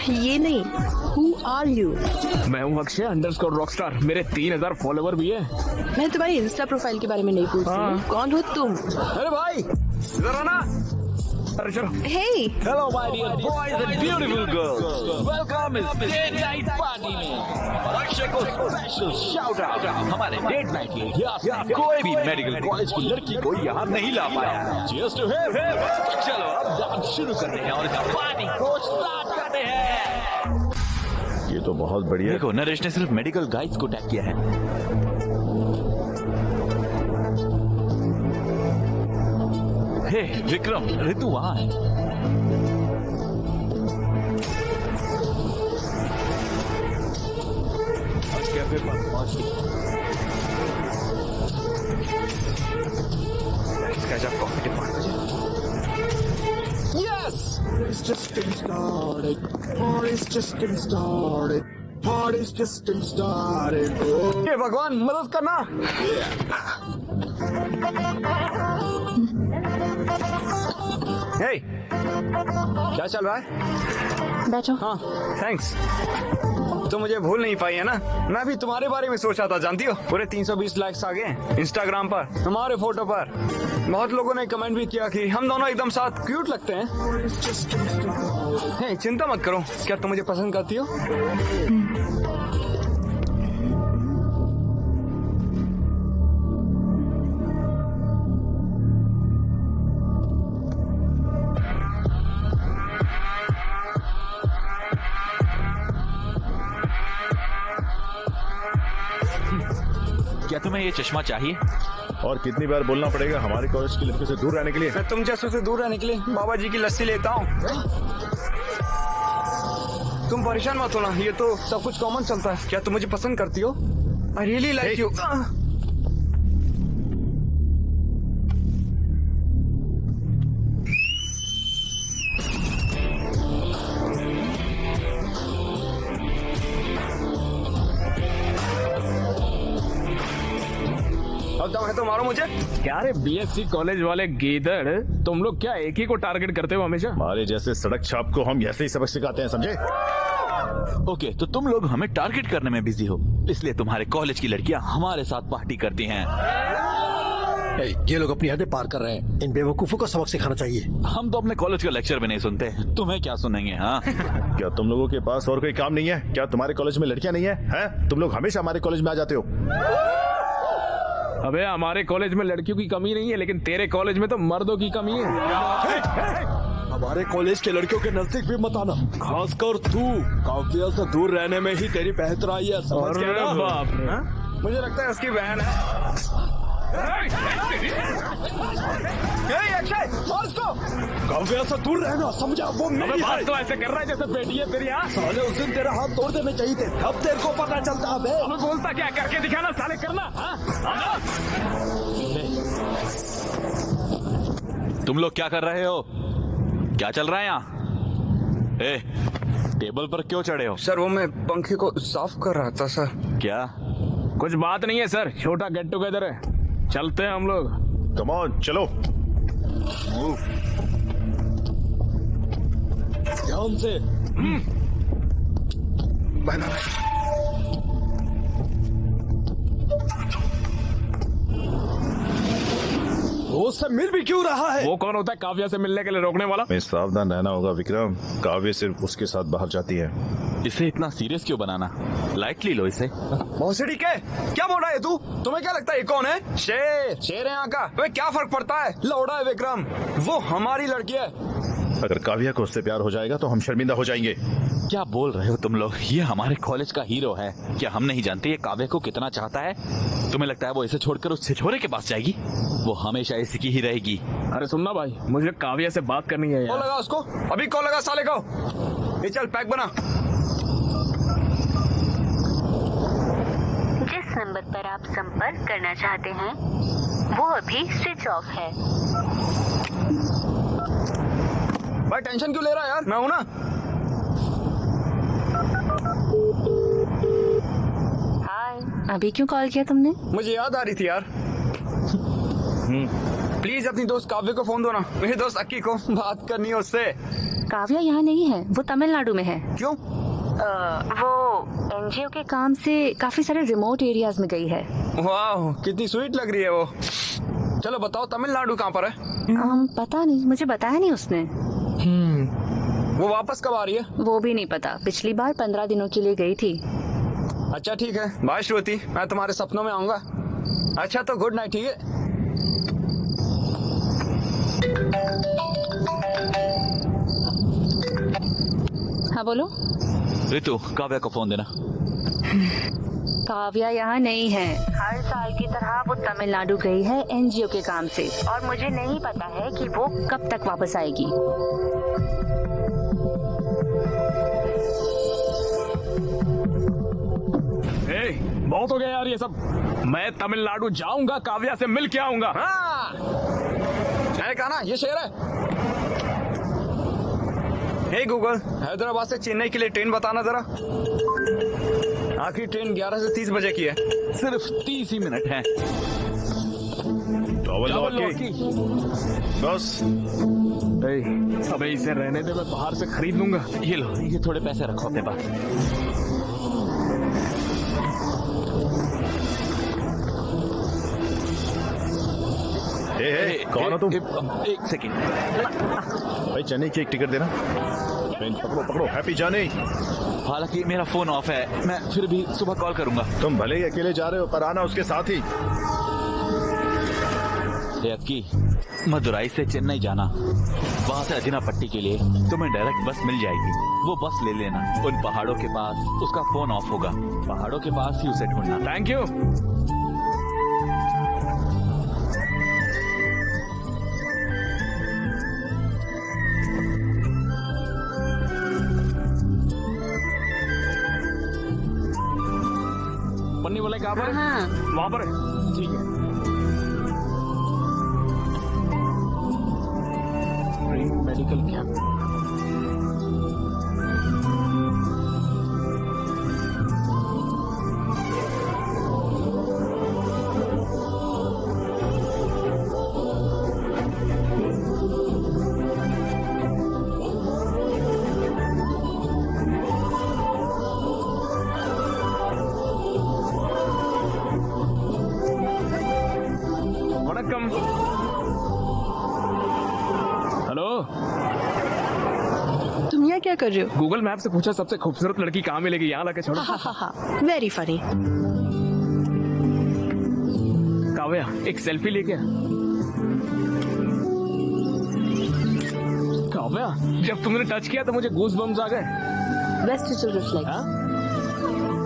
ये नहीं, हु आर यू? मैं हूँ अक्षय अंडरस्कोर रॉकस्टार। मेरे 3000 फॉलोवर भी है। मैं तुम्हारी इंस्टा प्रोफाइल के बारे में नहीं पूछ रही। कौन हो तुम? अरे भाई इधर आना। अरे चलो। Hey! Hello my dear boys and beautiful girls. Welcome इस डेट नाइट पार्टी में। अक्षय को स्पेशल शाउट आउट हमारे डेट नाइट के लिए कोई भी मेडिकल कॉलेज की लड़की को यहाँ नहीं ला पाया। Cheers to him. चलो अब डांस शुरू करते हैं और इस पार्टी को स्टार्ट करते हैं। ये तो बहुत बढ़िया। देखो नरेश ने सिर्फ मेडिकल गाइड्स को टैग किया है। हे विक्रम, ऋतु वहां है। कैफे पर पहुंच गई। इसका जब coffee department. Yes! It's just getting started. Party's just getting started. Party's just getting started. Oh. ये भगवान मदद करना। Hey, क्या चल रहा है? बैठो। हाँ, थैंक्स। तो मुझे भूल नहीं पाई है ना? मैं भी तुम्हारे बारे में सोचा था, जानती हो? पूरे 320 लाइक्स आ गए इंस्टाग्राम पर तुम्हारे फोटो पर। बहुत लोगों ने कमेंट भी किया कि हम दोनों एकदम साथ क्यूट लगते हैं। हे, चिंता मत करो। क्या तुम मुझे पसंद करती हो? क्या तुम्हें ये चश्मा चाहिए? और कितनी बार बोलना पड़ेगा हमारे कॉलेज की लड़कियों से दूर रहने के लिए? मैं तुम जैसों से दूर रहने के लिए बाबा जी की लस्सी लेता हूँ। तुम परेशान मत होना, ये तो सब कुछ कॉमन चलता है। क्या तुम मुझे पसंद करती हो? I really like you. अब दम है तो मारो मुझे। क्या रे बीएससी कॉलेज वाले गीदड़, तुम लोग क्या एक ही को टारगेट करते हो हमेशा? हमारे जैसे सड़क छाप को हम ऐसे ही सबक सिखाते हैं, समझे? ओके, तो तुम लोग हमें टारगेट करने में बिजी हो, इसलिए तुम्हारे कॉलेज की लड़कियां हमारे साथ पार्टी करती हैं। ये लोग अपनी हदें पार कर रहे हैं, इन बेवकूफों को सबक सिखाना चाहिए। हम तो अपने कॉलेज का लेक्चर भी नहीं सुनते, तुम्हें क्या सुनेंगे? हाँ क्या तुम लोगों के पास और कोई काम नहीं है? क्या तुम्हारे कॉलेज में लड़कियां नहीं है? हैं? तुम लोग हमेशा हमारे कॉलेज में आ जाते हो। अबे हमारे कॉलेज में लड़कियों की कमी नहीं है, लेकिन तेरे कॉलेज में तो मर्दों की कमी है। हमारे कॉलेज के लड़कियों के नजदीक भी मत आना, खासकर तू। काव्या से दूर रहने में ही तेरी बेहतराई है, समझ गया ना? बाप रे। मुझे लगता है उसकी बहन है। अक्षय, मार उसको। काव्या से दूर रहना, समझा? वो मेरी बात है। तो ऐसे कर रहा है जैसे बेटी है तेरी। हाँ साले उस दिन तेरा हाथ तोड़ देने चाहिए थे, अब तेरे को पता चलता है। हमें बोलता क्या, करके दिखाना साले, करना। हाँ? तुम लोग क्या कर रहे हो? क्या चल रहा है यहाँ? ए, टेबल पर क्यों चढ़े हो? सर वो मैं पंखे को साफ कर रहा था सर। क्या? कुछ बात नहीं है सर, छोटा गेट टुगेदर है, चलते हैं हम लोग। कम ऑन, चलो। ध्यान से। वो उससे मिल भी क्यों रहा है? वो कौन होता है काव्या से मिलने के लिए रोकने वाला? हमें सावधान रहना होगा विक्रम, काव्य सिर्फ उसके साथ बाहर जाती है। इसे इतना सीरियस क्यों बनाना? लाइटली लो इसे। भोसड़ी के क्या बोल रहा है तू? तुम्हें क्या लगता है ये कौन है? शेर, शेर है यहाँ का। तुम्हें क्या फर्क पड़ता है? लौड़ा है विक्रम, वो हमारी लड़की है। अगर काव्या को उससे प्यार हो जाएगा तो हम शर्मिंदा हो जाएंगे। क्या बोल रहे हो तुम लोग? ये हमारे कॉलेज का हीरो है, क्या हम नहीं जानते ये काव्या को कितना चाहता है? तुम्हें लगता है वो इसे छोड़कर उस छिछोरे के पास जाएगी? वो हमेशा इसी की ही रहेगी। अरे सुनना भाई, मुझे काव्या से बात करनी है कॉल यार। लगा उसको, अभी कॉल लगा साले को। ये चल पैक बना। जिस नंबर पर आप संपर्क करना चाहते हैं वो अभी स्विच ऑफ है। भाई टेंशन क्यों ले रहा है यार, मैं हूं ना। हाय, अभी क्यों कॉल किया तुमने? मुझे याद आ रही थी यार। प्लीज अपनी दोस्त काव्य को फोन दो ना, मेरे दोस्त अक्की को बात करनी है उससे। काव्या यहाँ नहीं है, वो तमिलनाडु में है। क्यों? वो एनजीओ के काम से काफी सारे रिमोट एरियाज में गई है। वाह, कितनी स्वीट लग रही है वो। चलो बताओ तमिलनाडु कहाँ पर है? पता नहीं, मुझे बताया नहीं उसने। वो वापस कब आ रही है? वो भी नहीं पता, पिछली बार 15 दिनों के लिए गई थी। अच्छा ठीक है, बाय श्रुति, मैं तुम्हारे सपनों में आऊंगा। अच्छा तो गुड नाइट, ठीक है? हाँ बोलो। ऋतु, काव्या को फोन देना। काव्या यहाँ नहीं है। हर साल की तरह वो तमिलनाडु गई है एनजीओ के काम से, और मुझे नहीं पता है कि वो कब तक वापस आएगी। बहुत हो गया यार ये सब। मैं तमिलनाडु जाऊंगा, काव्या से मिल के आऊंगा। हाँ, मैंने कहा ना ये शेर है। हे गूगल, हैदराबाद से चेन्नई के लिए ट्रेन बताना जरा। आखिरी ट्रेन 11 से 30 बजे की है। सिर्फ 30 ही मिनट है। बस अबे इसे रहने दे, मैं बाहर से खरीद लूंगा। ये लो, ये थोड़े पैसे रखो अपने पास। कौन हो तुम? एक सेकेंड भाई, चेन्नई की एक टिकट देना। ट्रेन पकड़ो पकड़ो, हैप्पी जर्नी। हालांकि मेरा फोन ऑफ है, मैं फिर भी सुबह कॉल करूंगा। तुम भले ही अकेले जा रहे हो, पर आना उसके साथ ही। की मदुराई से चेन्नई जाना, वहाँ से अजिनापट्टी के लिए तुम्हें डायरेक्ट बस मिल जाएगी। वो बस ले लेना, उन पहाड़ों के पास उसका फोन ऑफ होगा, पहाड़ों के पास ही उसे ढूंढना। Thank you. बनने वाला है कहाँ पर? हाँ। वहाँ पर है। ठीक है। Medical camp. वणक्कम। हेलो, तुम यहाँ क्या कर रहे हो? गूगल मैप से पूछा सबसे खूबसूरत लड़की कहाँ मिलेगी, यहाँ लाके छोड़ो। Very funny. काव्या, एक सेल्फी लेके आ। काव्या, जब तुमने टच किया तो मुझे गूज बम्स आ गए। Vestigial reflex.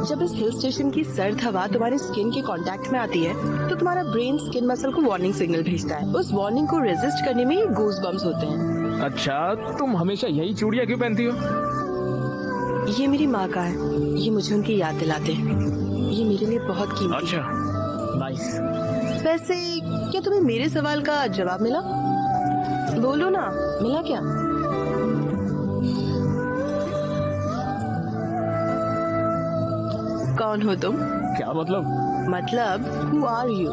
जब इस हिल स्टेशन की सर्द हवा तुम्हारे स्किन के कांटेक्ट में आती है तो तुम्हारा ब्रेन स्किन मसल को वार्निंग सिग्नल भेजता है। उस वार्निंग को रेजिस्ट करने में गूज बम्स होते हैं। अच्छा, तुम हमेशा यही चूड़ियाँ क्यों पहनती हो? ये मेरी माँ का है, ये मुझे उनकी याद दिलाते हैं। ये मेरे लिए बहुत कीमती है। अच्छा, नाइस। वैसे क्या तुम्हें मेरे सवाल का जवाब मिला? बोलो ना, मिला क्या? कौन हो तुम? क्या मतलब? मतलब हु आर यू?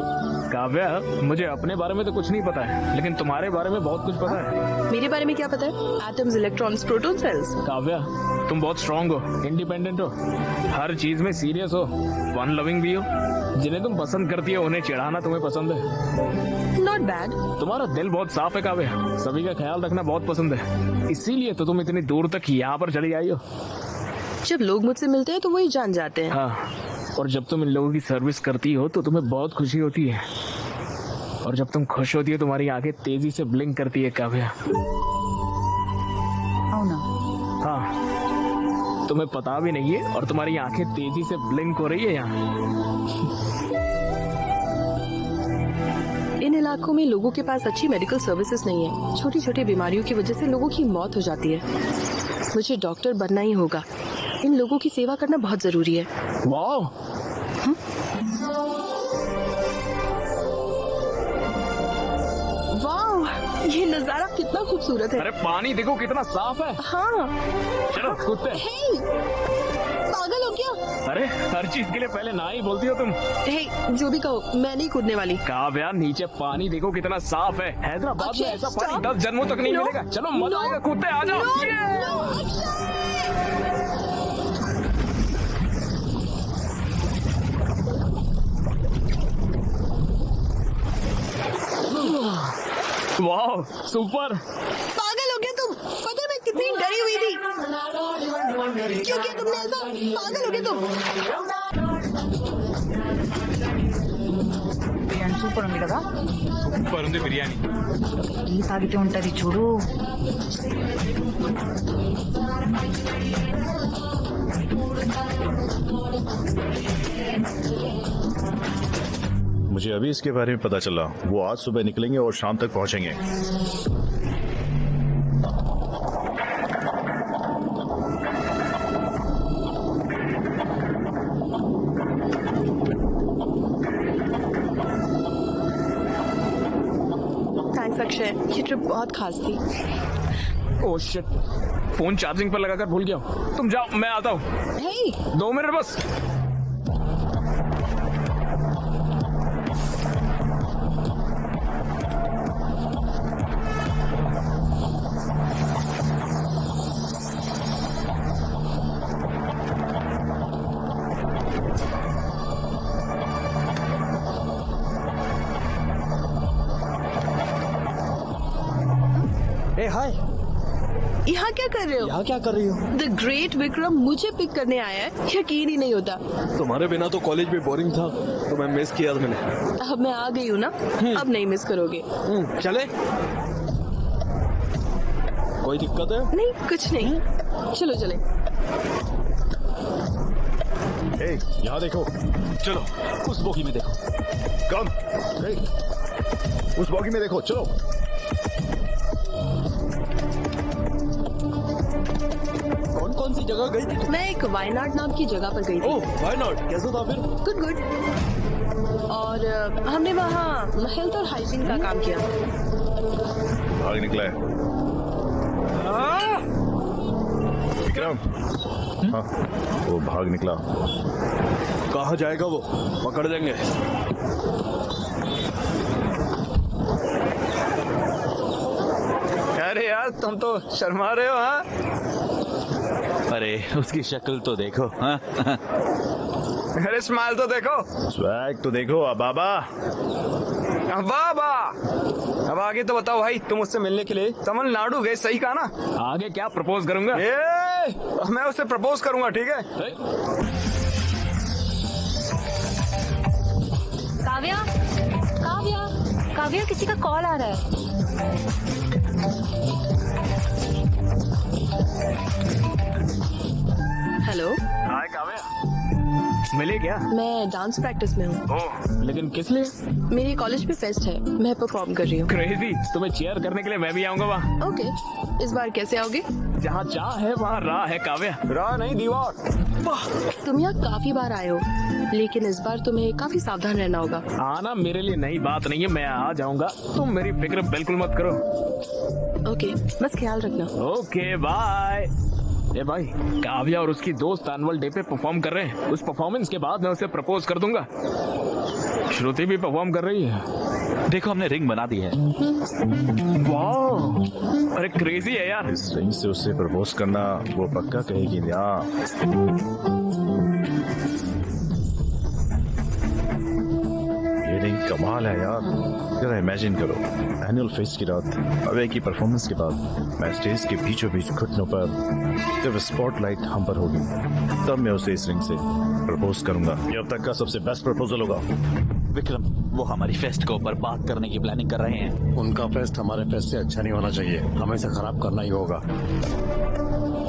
काव्या, मुझे अपने बारे में तो कुछ नहीं पता है, लेकिन तुम्हारे बारे में बहुत कुछ पता है। मेरे बारे में क्या पता है? Atoms, electrons, proton, cells. Kavya, तुम बहुत स्ट्रांग हो, इंडिपेंडेंट हो, हर चीज में सीरियस हो, फन लविंग भी हो। जिन्हें तुम पसंद करती हो उन्हें चिढ़ाना तुम्हें पसंद है। Not bad. तुम्हारा दिल बहुत साफ है काव्या, सभी का ख्याल रखना बहुत पसंद है, इसीलिए तो तुम इतनी दूर तक यहाँ पर चली आई हो। जब लोग मुझसे मिलते हैं तो वही जान जाते हैं। हाँ, और जब तुम इन लोगों की सर्विस करती हो तो तुम्हें बहुत खुशी होती है, और जब तुम खुश होती हो तुम्हारी आंखें तेजी से ब्लिंक करती है काव्या। हाँ, तुम्हें पता भी नहीं है और तुम्हारी आंखें तेजी से ब्लिंक हो रही है यहाँ। इन इलाकों में लोगों के पास अच्छी मेडिकल सर्विसेज नहीं है। छोटी छोटी बीमारियों की वजह से लोगों की मौत हो जाती है। मुझे डॉक्टर बनना ही होगा। इन लोगों की सेवा करना बहुत जरूरी है। वाह, वाह, ये नजारा कितना खूबसूरत है। अरे पानी देखो कितना साफ है। हाँ। चलो कूदते। पागल हो क्या? अरे हर चीज के लिए पहले ना ही बोलती हो तुम। जो भी कहो, मैं नहीं कूदने वाली। काव्या, नीचे पानी देखो कितना साफ है। हैदराबाद में ऐसा पानी 10 जन्मों तक नहीं मिलेगा। चलो मजा आएगा, कूदते, आ जाओ। वाह, सुपर। पागल हो गया तुम? पता है मैं कितनी डरी हुई थी। क्यों किया तुमने ऐसा? पागल हो गया तुम? బిర్యానీ సూపర్ ఉంది కదా? సూపర్ ఉంది బిర్యానీ. టీ తాగితే ఉంటది చూడు. मुझे अभी इसके बारे में पता चला। वो आज सुबह निकलेंगे और शाम तक पहुंचेंगे। थैंक्स अक्षय, ये ट्रिप बहुत खास थी। ओह शिट, फोन चार्जिंग पर लगाकर भूल गया हूँ। तुम जाओ, मैं आता हूँ। 2 मिनट बस। हाय, यहाँ क्या कर रहे हो? यहाँ क्या कर रही हो? द ग्रेट विक्रम मुझे पिक करने आया है, यकीन ही नहीं होता। तुम्हारे बिना तो कॉलेज भी बोरिंग था, तो मैं मिस किया मैंने। अब मैं आ गई हूँ ना, अब नहीं मिस करोगे। चले? कोई दिक्कत है? नहीं, कुछ नहीं। चलो चले। यहाँ देखो। चलो उस बोगी में देखो। कम। उस बोगी में देखो, चलो। कौन कौन सी जगह गई थी? मैं एक वायनाड नाम की जगह पर गई थी। ओह वायनाड, कैसा था फिर? Good good. और हमने वहाँ हेल्थ और हाइजीन का काम किया। भाग निकला है विक्रम। हाँ, वो भाग निकला। कहाँ जाएगा वो? पकड़ लेंगे। अरे यार तुम तो शर्मा रहे हो। हाँ, अरे उसकी शक्ल तो देखो। हाँ? अरे स्माइल तो देखो। स्वैग तो देखो। अबाबा बाबा, अब आगे तो बताओ भाई, तुम उससे मिलने के लिए तमिलनाडु गए, सही कहा ना? आगे क्या प्रपोज करूंगा? मैं उससे प्रपोज करूंगा, ठीक है? काव्या, काव्या, काव्या, किसी का कॉल आ रहा है। हेलो। हाय काव्या, मिले क्या? मैं डांस प्रैक्टिस में हूँ। ओह, लेकिन किस लिए? मेरे कॉलेज में फेस्ट है, मैं परफॉर्म कर रही हूँ। क्रेजी, तुम्हें चीयर करने के लिए मैं भी आऊंगा वहाँ। ओके, इस बार कैसे आओगे? जहाँ चाह है वहाँ राह है काव्या। राह नहीं, दीवार। तुम यहाँ काफी बार आए हो, लेकिन इस बार तुम्हें काफी सावधान रहना होगा। आना मेरे लिए नई बात नहीं है, मैं आ जाऊंगा, तुम मेरी फिक्र बिल्कुल मत करो। ओके, बस ख्याल रखना। Okay bye. ए भाई, काव्या और उसकी दोस्त एनुअल डे पे परफॉर्म कर रहे हैं। उस परफॉर्मेंस के बाद मैं उसे प्रपोज कर दूंगा। श्रुति भी परफॉर्म कर रही है। देखो हमने रिंग बना दी है। वाह, अरे क्रेजी है यार। इस रिंग से उससे प्रपोज करना वो पक्का कहेगी ना। ये रिंग कमाल है यार। जरा इमेजिन करो, एनुअल फेस्ट की रात, अवे की परफॉर्मेंस के बाद मैं स्टेज के बीचों बीच घुटनों पर, जब स्पॉटलाइट हम पर होगी, तब मैं उसे इस रिंग से प्रपोज करूंगा। ये अब तक का सबसे बेस्ट प्रपोजल होगा। विक्रम, वो हमारी फेस्ट को बर्बाद करने की प्लानिंग कर रहे हैं। उनका फेस्ट हमारे फेस्ट से अच्छा नहीं होना चाहिए, हमें इसे खराब करना ही होगा।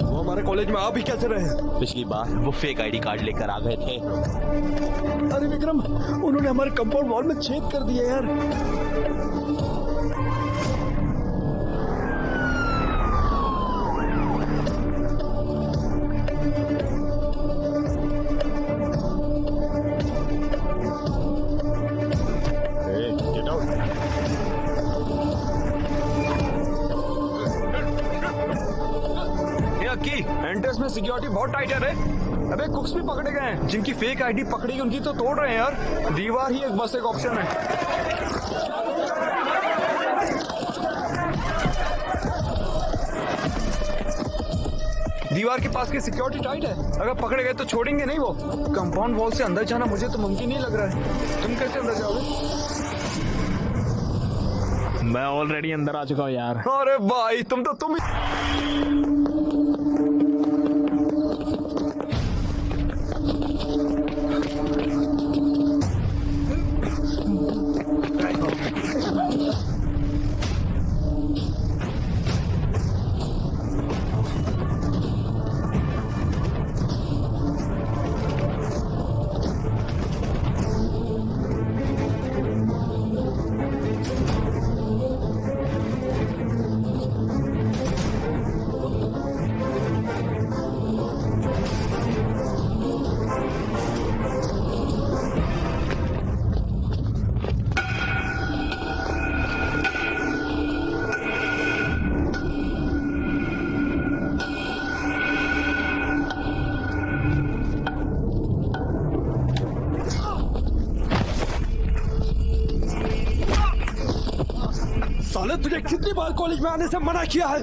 वो हमारे कॉलेज में आ भी कैसे रहे? पिछली बार वो फेक आईडी कार्ड लेकर आ गए थे। अरे विक्रम, उन्होंने हमारे कंपाउंड वॉल में छेद कर दिया यार। एंट्रेंस में सिक्योरिटी बहुत टाइट है रे। अबे कुक्स भी पकड़े गए हैं, जिनकी फेक आईडी पकड़ी उनकी तो तोड़ रहे हैं यार। दीवार ही एक बस एक ऑप्शन है। दीवार के पास की सिक्योरिटी टाइट है, अगर पकड़े गए तो छोड़ेंगे नहीं वो। कंपाउंड वॉल से अंदर जाना मुझे तो मुमकिन नहीं लग रहा है। तुम कैसे अंदर जाओगे? मैं ऑलरेडी अंदर आ चुका हूँ यार। अरे भाई, तुम साले, तुझे कितनी बार कॉलेज में आने से मना किया है?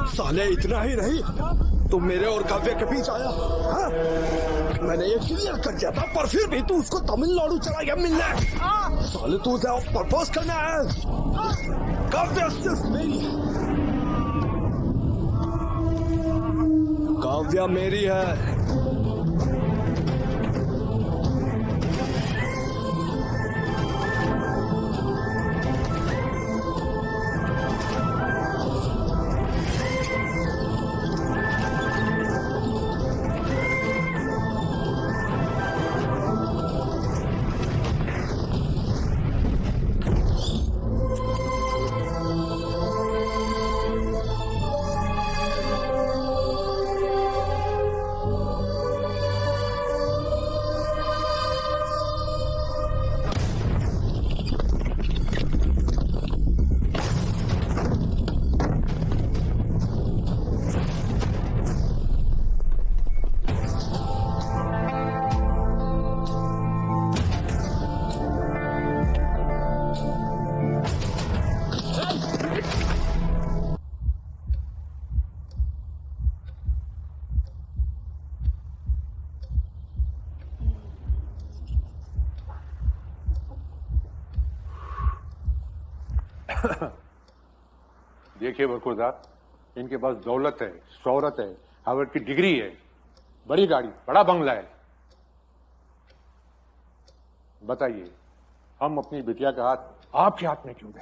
साले, इतना ही नहीं, तुम मेरे और काव्य के बीच आया। हाँ? मैंने ये क्लियर कर दिया था, पर फिर भी तू उसको तमिलनाडु चला गया मिलने। साले, तू उसे प्रपोज करना है। काव्य सिर्फ मेरी है। काव्या मेरी है। देखिए बरखुरदार, इनके पास दौलत है, शोहरत है, हार्वर्ड की डिग्री है, बड़ी गाड़ी, बड़ा बंगला है। बताइए, हम अपनी बिटिया का हाथ आपके हाथ में क्यों दें?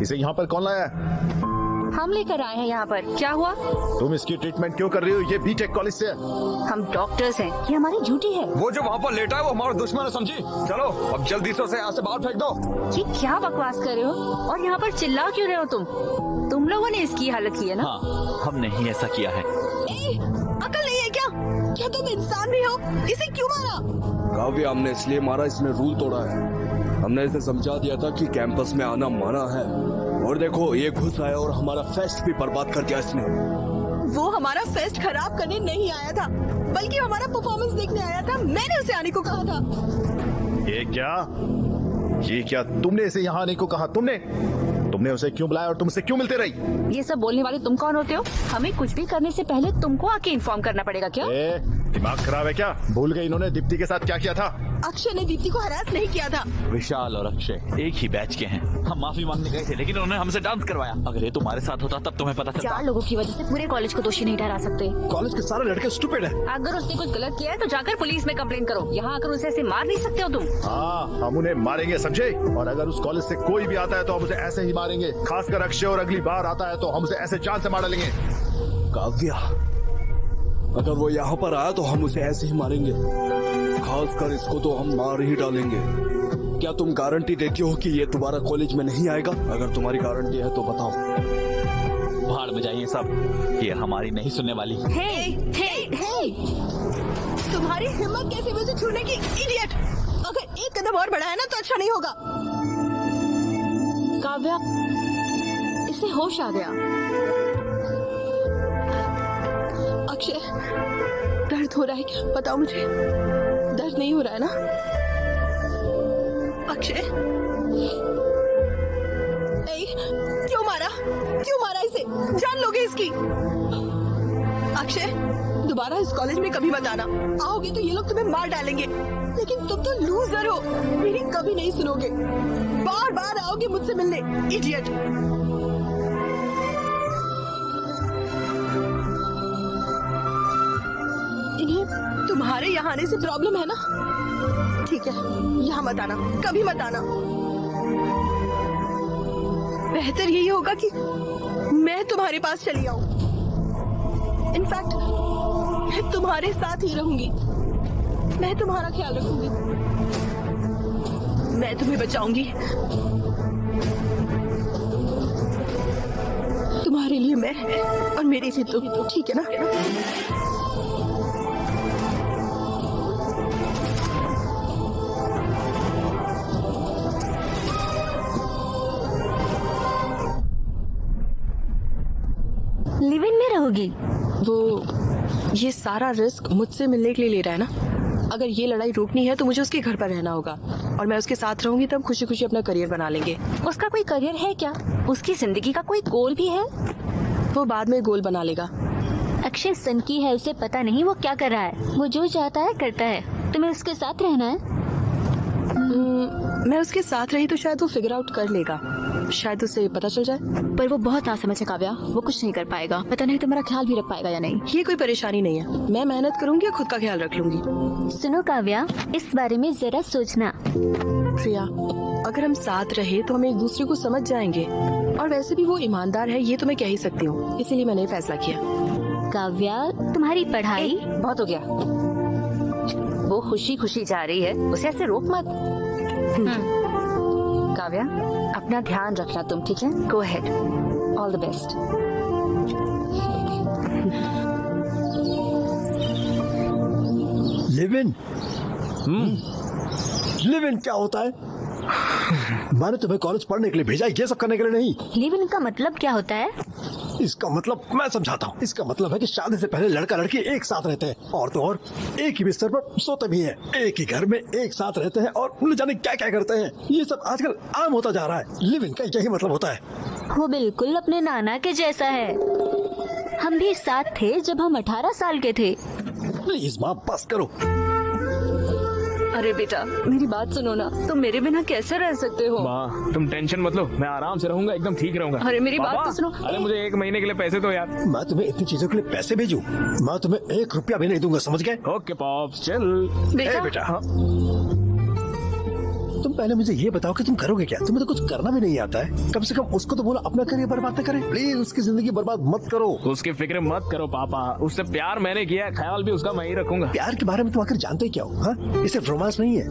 इसे यहाँ पर कौन लाया है? हम लेकर आए हैं यहाँ पर। क्या हुआ? तुम इसकी ट्रीटमेंट क्यों कर रही हो? ये बीटेक कॉलेज से है। हम डॉक्टर्स हैं, ये हमारी ड्यूटी है। वो जो वहाँ पर लेटा है वो हमारा दुश्मन है, समझी? चलो अब जल्दी से उसे यहाँ से बाहर फेंक दो। ये क्या बकवास कर रहे हो? और यहाँ पर चिल्ला क्यों रहे हो तुम लोगों ने इसकी हालत की है ना? हाँ, हमने ही ऐसा किया है। अकल नहीं है क्या? क्या तुम इंसान भी हो? इसे क्यों मारा? काव्य, हमने इसलिए मारा, इसने रूल तोड़ा है। हमने इसे समझा दिया था कि कैंपस में आना मना है, और देखो ये घुस आया और हमारा फेस्ट भी बर्बाद कर दिया इसने। वो हमारा फेस्ट खराब करने नहीं आया था, बल्कि हमारा परफॉर्मेंस देखने आया था। मैंने उसे आने को कहा था। ये क्या तुमने इसे यहाँ आने को कहा? तुमने उसे क्यों बुलाया और तुमसे क्यों मिलते रही? ये सब बोलने वाले तुम कौन होते हो? हमें कुछ भी करने से पहले तुमको आके इन्फॉर्म करना पड़ेगा क्या? दिमाग खराब है क्या? भूल गई इन्होंने दीप्ति के साथ क्या किया था? अक्षय ने दीप्ति को हरास नहीं किया था। विशाल और अक्षय एक ही बैच के हैं। हम माफी मांगने गए थे, लेकिन उन्होंने हमसे डांस करवाया। अगर ये तुम्हारे साथ होता तब तुम्हें पता चलता। 4 लोगों की वजह से पूरे कॉलेज को दोषी नहीं ठहरा सकते। कॉलेज के सारे लड़के स्टूपिड हैं। अगर उसने कुछ गलत किया है तो जाकर पुलिस में कंप्लेन करो। यहाँ आकर उसे ऐसे मार नहीं सकते हो तुम। हाँ, हम उन्हें मारेंगे, समझे? और अगर उस कॉलेज से कोई भी आता है तो हम उसे ऐसे ही मारेंगे। खासकर अक्षय, और अगली बार आता है तो हम उसे ऐसे जान से मार डालेंगे। काव्या, अगर वो यहाँ पर आया तो हम उसे ऐसे ही मारेंगे। खासकर इसको तो हम मार ही डालेंगे। क्या तुम गारंटी देती हो कि ये दोबारा कॉलेज में नहीं आएगा? अगर तुम्हारी गारंटी है तो बताओ। भाड़ में जाइए सब, ये हमारी नहीं सुनने वाली। हे! तुम्हारी हिम्मत कैसे मुझे छूने की, इडियट! अगर एक कदम और बढ़ाया ना तो अच्छा नहीं होगा। काव्या, इसे होश आ गया। अक्षय, दर्द हो रहा है क्या? बताओ मुझे, दर्द नहीं हो रहा है ना? अक्षय, क्यों मारा इसे? जान लोगे इसकी? अक्षय, दोबारा इस कॉलेज में कभी मत आना। आओगे तो ये लोग तुम्हें मार डालेंगे। लेकिन तुम तो लूजर हो, मेरी कभी नहीं सुनोगे। बार बार आओगे मुझसे मिलने, इडियट। इन्हें तुम्हारे यहाँ आने से प्रॉब्लम है ना? ठीक है, यहाँ मत आना, कभी मत आना। बेहतर यही होगा कि मैं तुम्हारे पास चली आऊं। इनफैक्ट मैं तुम्हारे साथ ही रहूंगी। मैं तुम्हारा ख्याल रखूंगी। मैं तुम्हें बचाऊंगी। तुम्हारे लिए मैं और मेरे लिए तुम, ठीक है ना? लिव इन में रहोगी? वो ये सारा रिस्क मुझसे मिलने के लिए ले रहा है ना? अगर ये लड़ाई रोकनी है तो मुझे उसके घर पर रहना होगा, और मैं उसके साथ रहूंगी तब खुशी खुशी अपना करियर बना लेंगे। उसका कोई करियर है क्या? उसकी जिंदगी का कोई गोल भी है? वो बाद में गोल बना लेगा। अक्षय सनकी है, उसे पता नहीं वो क्या कर रहा है। वो जो चाहता है करता है। तुम्हें उसके साथ रहना है? मैं उसके साथ रही तो शायद वो फिगर आउट कर लेगा। शायद उसे पता चल जाए। पर वो बहुत नासमझ है काव्या, वो कुछ नहीं कर पाएगा। पता नहीं तुम्हारा ख्याल भी रख पाएगा या नहीं। ये कोई परेशानी नहीं है, मैं मेहनत करूंगी और खुद का ख्याल रख लूंगी। सुनो काव्या, इस बारे में जरा सोचना। प्रिया, अगर हम साथ रहे तो हम एक दूसरे को समझ जाएंगे, और वैसे भी वो ईमानदार है, ये तो मैं कह ही सकती हूँ। इसीलिए मैंने फैसला किया। काव्या, तुम्हारी पढ़ाई बहुत हो गया। वो खुशी खुशी जा रही है, उसे ऐसे रोक मत। काव्या, अपना ध्यान रखना तुम, ठीक है? Go ahead, all the best. Live in? Live in क्या होता है? मैंने तुम्हें कॉलेज पढ़ने के लिए भेजा, ये सब करने के लिए नहीं। लिव इन का मतलब क्या होता है? इसका मतलब मैं समझाता हूँ। इसका मतलब है कि शादी से पहले लड़का लड़की एक साथ रहते हैं और तो और एक ही बिस्तर पर सोते भी हैं, एक ही घर में एक साथ रहते हैं और न जाने क्या क्या करते हैं। ये सब आजकल आम होता जा रहा है। लिव इन का यही मतलब होता है। वो बिल्कुल अपने नाना के जैसा है। हम भी साथ थे जब हम 18 साल के थे। प्लीज माँ बस करो। अरे बेटा मेरी बात सुनो ना, तुम मेरे बिना कैसे रह सकते हो? माँ तुम टेंशन मत लो, मैं आराम से रहूंगा, एकदम ठीक रहूंगा। अरे मेरी बात पापा, तो सुनो। अरे मुझे 1 महीने के लिए पैसे दो यार। मैं तुम्हें इतनी चीजों के लिए पैसे भेजूं? मैं तुम्हें 1 रुपया भी नहीं दूंगा, समझ गए? ओके पॉप चल। बेटा हाँ। तुम पहले मुझे ये बताओ कि तुम करोगे क्या? तुम्हें तो कुछ करना भी नहीं आता है। कम से कम उसको तो बोलो अपना करियर बर्बाद न करे। प्लीज उसकी जिंदगी बर्बाद मत करो। उसकी फिक्र मत करो पापा, उससे प्यार मैंने किया है, ख्याल भी उसका मैं ही रखूंगा। प्यार के बारे में तुम आखिर जानते ही क्या हो? हाँ? ये सिर्फ रोमांस नहीं है,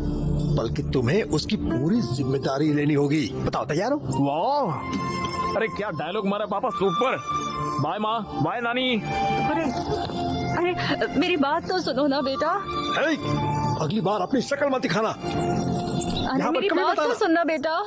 बल्कि तुम्हें उसकी पूरी जिम्मेदारी लेनी होगी। बताओ तैयार हो? वाह अरे क्या डायलॉग मारा पापा, सुपर। बाय माँ, बाय नानी। अरे मेरी बात तो सुनो ना बेटा। अगली बार अपनी शक्ल मत दिखाना। अरे मेरी बात तो सुनना बेटा।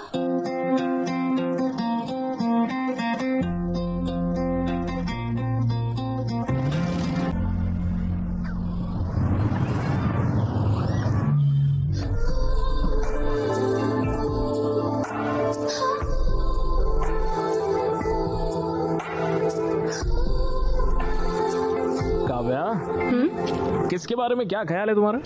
काव्या, किसके बारे में क्या ख्याल है तुम्हारा?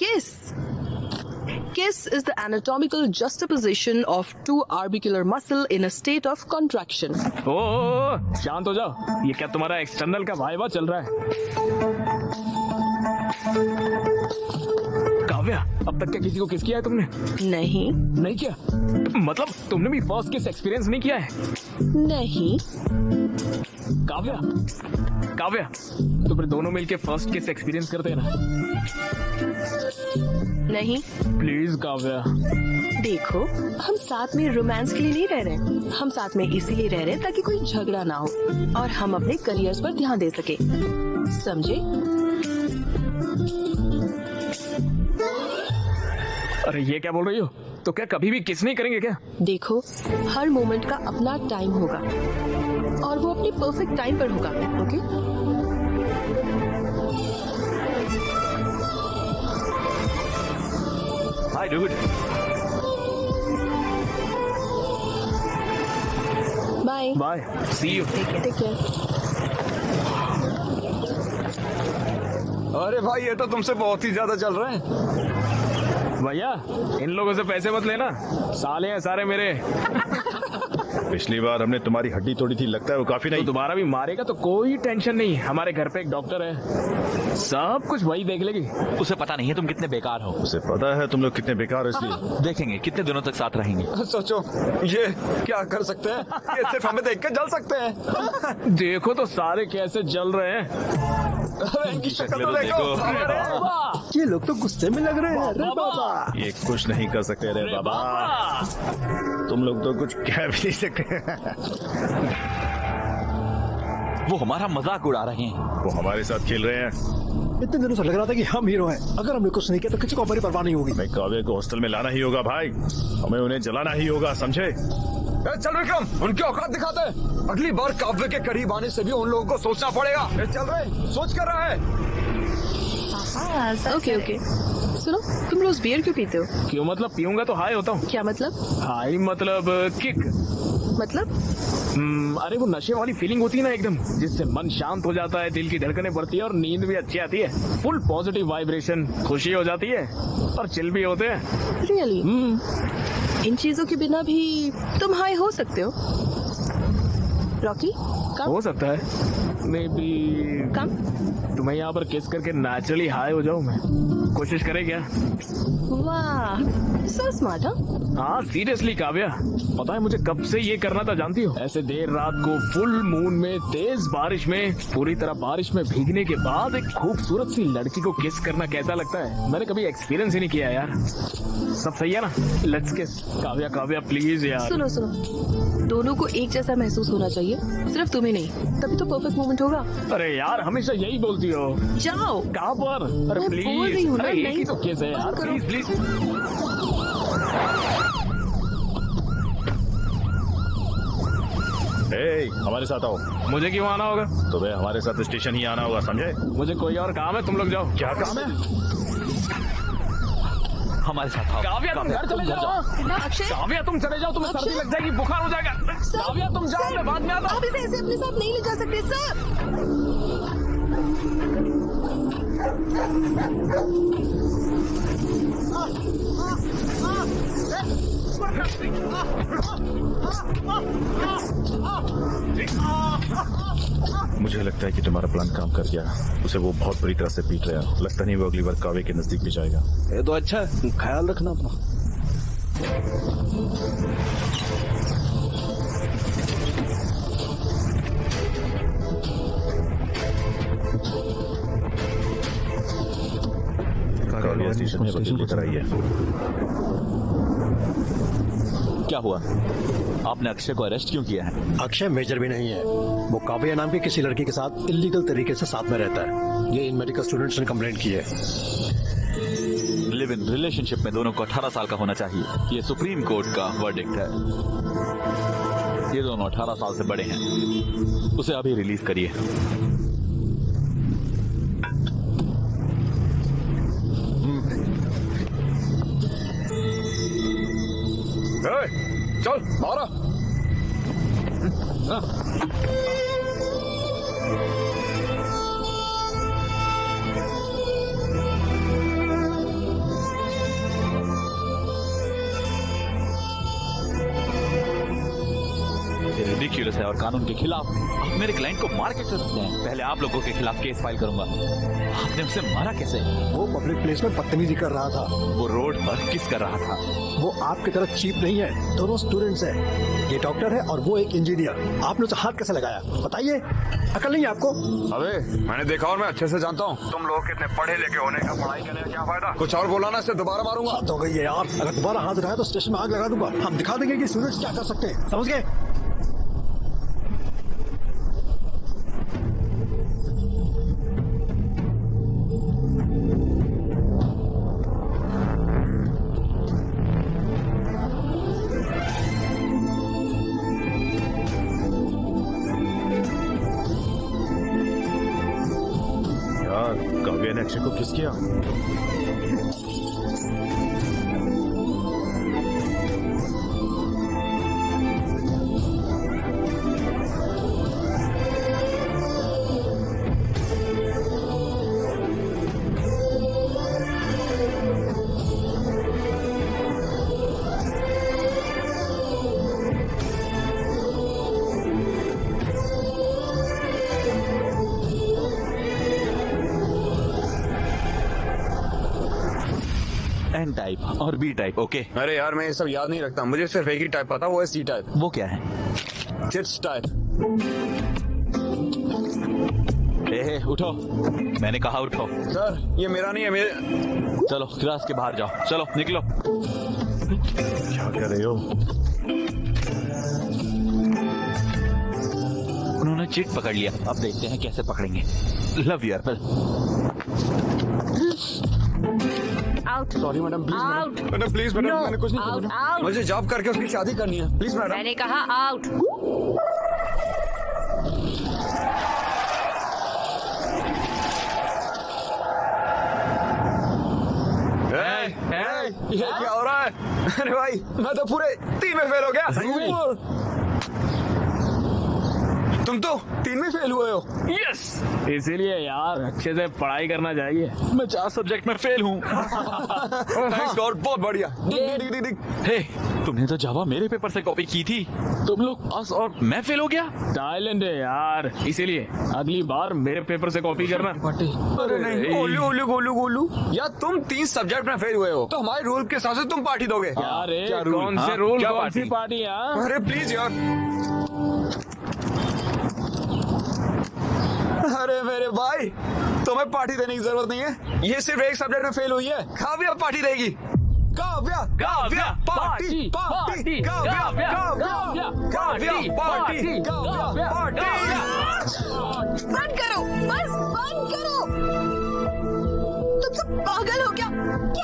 Kiss is the anatomical juxtaposition of two orbicular muscle in a state of contraction. ओ, शांत हो जाओ। ये क्या तुम्हारा एक्सटर्नल का वाइवा चल रहा है? काव्या, अब तक क्या किसी को किस किया है तुमने? नहीं किया? मतलब तुमने भी फर्स्ट किस एक्सपीरियंस नहीं किया है? नहीं। काव्या, काव्या, तो फिर दोनों मिलके फर्स्ट किस एक्सपीरियंस करते हैं ना? नहीं। प्लीज काव्या। देखो, हम साथ में रोमांस के लिए नहीं रह रहे, हम साथ में इसीलिए रह रहे ताकि कोई झगड़ा ना हो और हम अपने करियर्स पर ध्यान दे सके, समझे? अरे ये क्या बोल रही हो? तो क्या कभी भी किस नहीं करेंगे क्या? देखो, हर मोमेंट का अपना टाइम होगा और वो अपने परफेक्ट टाइम पर होगा, okay? Hi, dude. Bye. Bye. See you. Take care. अरे भाई ये तो तुमसे बहुत ही ज्यादा चल रहे हैं। भैया इन लोगों से पैसे मत लेना, साले हैं सारे मेरे। पिछली बार हमने तुम्हारी हड्डी तोड़ी थी, लगता है वो काफी नहीं। तो दोबारा भी मारेगा तो कोई टेंशन नहीं, हमारे घर पे एक डॉक्टर है, सब कुछ वही देख लेगी। उसे पता नहीं है तुम कितने बेकार हो। उसे पता है तुम लोग कितने बेकार हो, इसलिए देखेंगे कितने दिनों तक साथ रहेंगे। सोचो ये क्या कर सकते हैं, ये सिर्फ हमें देख के जल सकते हैं। देखो तो सारे कैसे जल रहे हैं। अरे इनकी शक्ल तो देखो। ये लोग तो गुस्से में लग रहे हैं। अरे बाबा, ये कुछ नहीं कर सकते रे बाबा, तुम लोग तो कुछ कह भी नहीं सकते। वो हमारा मजाक उड़ा रहे हैं। वो हमारे साथ खेल रहे हैं। इतने दिनों से लग रहा था कि हम हीरो हैं। अगर हमने कुछ नहीं किया तो किसी को हमारी परवाह नहीं होगी। मैं काव्य को हॉस्टल में लाना ही होगा भाई, हमें उन्हें जलाना ही होगा, समझे? चल विक्रम, उनकी औकात दिखाते हैं। अगली बार काव्य के करीब आने से भी उन लोगों को सोचना पड़ेगा। चल रहे, सोच कर रहा है। ओके ओके, सुनो, तुम रोज बियर क्यों पीते हो? क्यों मतलब? पीऊंगा तो हाई होता हूँ। क्या मतलब? हाई मतलब किक। मतलब? अरे वो नशे वाली फीलिंग होती है ना एकदम, जिससे मन शांत हो जाता है, दिल की धड़कनें बढ़ती है और नींद भी अच्छी आती है। फुल पॉजिटिव वाइब्रेशन, खुशी हो जाती है और चिल भी होते हैं। रियली? इन चीजों के बिना भी तुम हाई हो सकते हो। रॉकी कम? हो सकता है, मे बी कम। तुम्हें यहाँ पर किस करके नेचुरली हाई हो जाऊँ मैं। कोशिश करे क्या? वाह, सो स्मार्ट। हाँ सीरियसली काव्या, पता है मुझे कब से ये करना था जानती हो? ऐसे देर रात को फुल मून में, तेज बारिश में, पूरी तरह बारिश में भीगने के बाद एक खूबसूरत सी लड़की को किस करना कैसा लगता है, मैंने कभी एक्सपीरियंस ही नहीं किया यार। सब सही है ना? लेट्स किस। काव्या काव्या प्लीज यार। सुनो सुनो, दोनों को एक जैसा महसूस होना चाहिए, सिर्फ तुम्हें नहीं, तभी तो परफेक्ट मोमेंट होगा। अरे यार हमेशा यही बोलती हो। जाओ। कहाँ पर? अरे मैं बोल रही प्लीज, हूँ ना, अरे एक ही नहीं तो केस है यार, प्लीज प्लीज। हमारे साथ आओ। मुझे क्यों आना होगा? तुम्हें हमारे साथ स्टेशन ही आना होगा, समझे? मुझे कोई और काम है, तुम लोग जाओ। क्या काम है? हमारे साथ आओ। काव्या तुम घर चले जाओ। काव्या तुम चले जाओ, तुम्हें सर्दी लग जाएगी, बुखार हो जाएगा। काव्या तुम जाओ, मैं बाद में आता हूँ। आप इसे ऐसे अपने साथ नहीं ले जा सकते सर। मुझे लगता है कि तुम्हारा प्लान काम कर गया। उसे वो बहुत बुरी तरह से पीट रहा है। लगता नहीं वो अगली बार कावे के नजदीक भी जाएगा। ये तो अच्छा है, ख्याल रखना अपना। काव्या स्टेशन में बदल लेकर आई है। क्या हुआ? आपने अक्षय को अरेस्ट क्यों किया है? अक्षय मेजर भी नहीं है। वो काव्या नाम की किसी लड़की के साथ इलीगल तरीके से साथ में रहता है। ये इन मेडिकल स्टूडेंट्स ने कंप्लेंट की है। लिव इन रिलेशनशिप में दोनों को 18 साल का होना चाहिए। ये सुप्रीम कोर्ट का वर्डिक्ट है। ये दोनों 18 साल से बड़े हैं। उसे अभी रिलीज करिए। चल मारा। रिडिक्यूलस है और कानून के खिलाफ। आप मेरे क्लाइंट को मार कैसे सकते हैं? पहले आप लोगों के खिलाफ केस फाइल करूंगा। आपने उसे मारा कैसे? वो पब्लिक प्लेस में बदतमीजी कर रहा था। वो रोड पर किस कर रहा था? वो आपकी तरफ चीप नहीं है। दोनों स्टूडेंट्स हैं। ये डॉक्टर है और वो एक इंजीनियर। आपने उसे हाथ कैसे लगाया? बताइए, अकल नहीं है आपको? अबे मैंने देखा और मैं अच्छे से जानता हूँ। तुम लोग कितने पढ़े लिखे होने का, पढ़ाई करने का क्या फायदा? कुछ और बोला ना, इससे दोबारा मारूंगा। हाथ हो गई है यार। अगर दोबारा हाथ उठाया तो स्टेशन में आग लगा दूंगा। हम दिखा देंगे कि स्टूडेंट्स क्या कर सकते हैं। समझ गए? काव्या ने अक्षय को किस किया? एन टाइप और बी टाइप। ओके। अरे यार मैं ये सब याद नहीं रखता। मुझे सिर्फ एक ही टाइप पता, वो है सी टाइप। वो क्या है? Chits type. उठो, मैंने कहा उठो। सर ये मेरा नहीं है, मेरे। चलो क्लास के बाहर जाओ। चलो निकलो। क्या कर रहे हो? उन्होंने चिट पकड़ लिया। अब देखते हैं कैसे पकड़ेंगे। Love you Apple. Out. Sorry madam, please out. Madam, please madam, No. मैंने कुछ नहीं Out, किया। out. मुझे जॉब करके उसकी शादी करनी है, प्लीज मैडम। मैंने कहा आउट। ये क्या हो रहा है? अरे भाई मैं तो पूरे 3 में फेल हो गया। तुम तो 3 में फेल हुए हो। यस, इसीलिए यार अच्छे से पढ़ाई करना चाहिए। मैं 4 सब्जेक्ट में फेल हूँ। थैंक्स गॉड, बहुत बढ़िया। हे, तुमने तो जावा मेरे पेपर से कॉपी की थी। तुम लोग पास और मैं फेल हो गया। टैलेंट है यार, इसीलिए अगली बार मेरे पेपर से कॉपी करना। अरे नहीं, ओलू ओलू गोलू गोलू। यार तुम 3 सब्जेक्ट में फेल हुए हो तो हमारे रूल के हिसाब से तुम पार्टी दोगे। अरे क्या रूल? कौन से हाँ? रूल, क्या कौन सी पार्टी? पार्टी यार? अरे प्लीज यार। अरे मेरे भाई, तुम्हें पार्टी देने की जरूरत नहीं है। ये सिर्फ एक सब्जेक्ट में फेल हुई है। काव्या पार्टी देगी। Kavya Kavya party party Kavya Kavya Kavya party Kavya party. बंद करो, बस बंद करो। तुम सब पागल हो क्या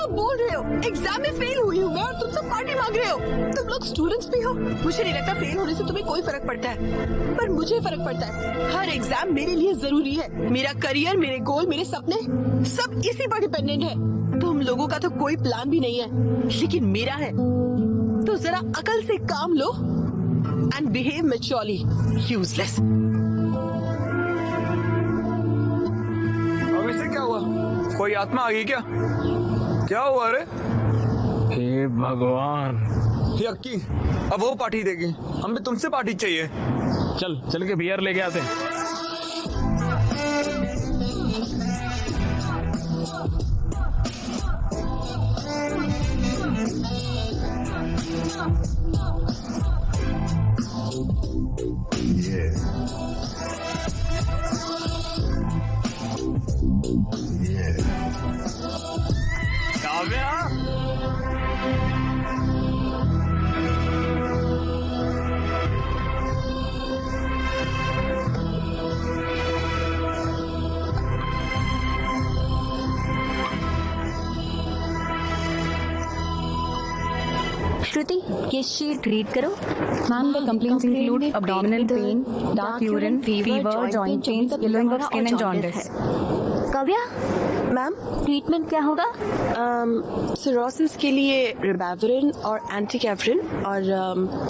बोल रहे हो? एग्जाम में फेल हुई हूँ मैं और तुम सब पार्टी मांग रहे हो। तुम लोग स्टूडेंट्स भी हो। मुझे नहीं लगता फेल होने से तुम्हें कोई फर्क पड़ता है, पर मुझे फर्क पड़ता है। हर एग्जाम मेरे लिए जरूरी है। मेरा करियर, मेरे गोल, मेरे सपने सब इसी पर डिपेंडेंट है। तुम लोगों का तो कोई प्लान भी नहीं है, लेकिन मेरा है। तो जरा अकल से काम लो एंड बिहेव मैच्योरली। यूजलेस। अब इसे क्या हुआ? कोई आत्मा आ गई क्या? क्या हुआ? अरे हे भगवान, यक्की, अब वो पार्टी देगी, हम भी तुमसे पार्टी चाहिए। चल के बियर लेके आते हैं। काव्या, श्रुति, ये शीट रीड करो। Ma'am, the complaints include abdominal pain, dark urine, fever, joint pains, yellowing of skin and jaundice. Kavya, ma'am treatment क्या होगा? सिरोसिस के लिए रिबाविरिन और एंटीकैफरिन और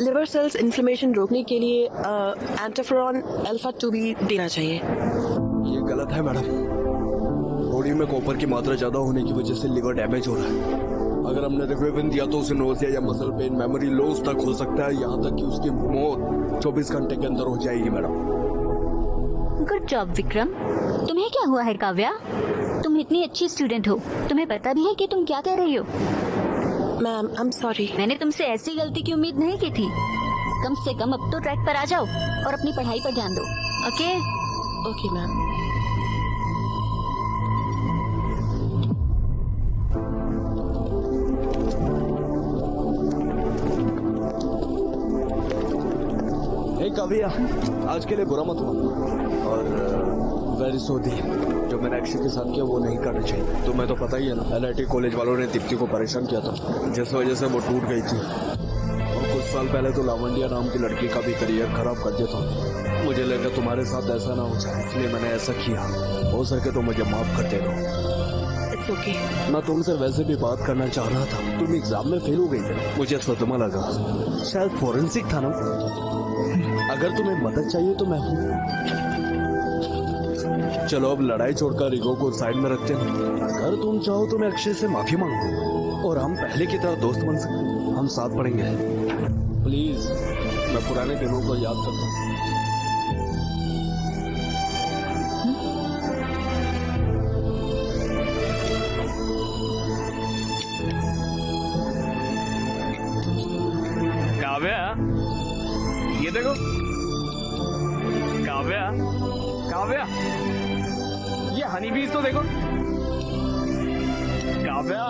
लिवर सेल्स इन्फ्लेमेशन रोकने के लिए एंटाफेरॉन अल्फा 2 भी देना चाहिए। ये गलत है मैडम। बॉडी में कॉपर की मात्रा ज्यादा होने की वजह से लिवर डैमेज हो रहा है। अगर हमने रिबाविरिन दिया तो उसे नोजिया या मसल पेन, मेमोरी लॉस तक हो सकता है, यहाँ तक कि उसकी मौत 24 घंटे के अंदर हो जाएगी मैडम। Good job Vikram. तुम्हें क्या हुआ है काव्या? तुम इतनी अच्छी स्टूडेंट हो, तुम्हें पता भी है कि तुम क्या कह रही हो? Ma'am I am sorry. मैंने तुमसे ऐसी गलती की उम्मीद नहीं की थी। कम से कम अब तो ट्रैक पर आ जाओ और अपनी पढ़ाई पर ध्यान दो। Okay okay ma'am. काव्या, आज के लिए बुरा मत मानो और वेरी सॉरी। जो मैंने अक्षय के साथ किया वो नहीं करना चाहिए। तुम्हें तो पता ही है ना, NIT कॉलेज वालों ने दीप्ति को परेशान किया था, जिस वजह से वो टूट गई थी। और कुछ साल पहले तो लावंडिया नाम की लड़की का भी करियर खराब कर दिया था। मुझे लगा तुम्हारे साथ ऐसा ना हो जाए, इसलिए मैंने ऐसा किया। हो सके तो मुझे माफ कर दे दो। It's okay. मैं तुमसे वैसे भी बात करना चाह रहा था। तुम एग्जाम में फेल हो गई थी, मुझे सदमा लगा। शायद फॉरेंसिक था ना। अगर तुम्हें मदद चाहिए तो मैं हूँ। चलो अब लड़ाई छोड़कर ईगो को साइड में रखते हैं। अगर तुम चाहो तो मैं अक्षय से माफी मांगू और हम पहले की तरह दोस्त बन सकते। हम साथ पढ़ेंगे। प्लीज, मैं पुराने दिनों को याद करता हूँ। काव्या, ये देखो। काव्या, काव्या, ये हनी बीज तो देखो। काव्या,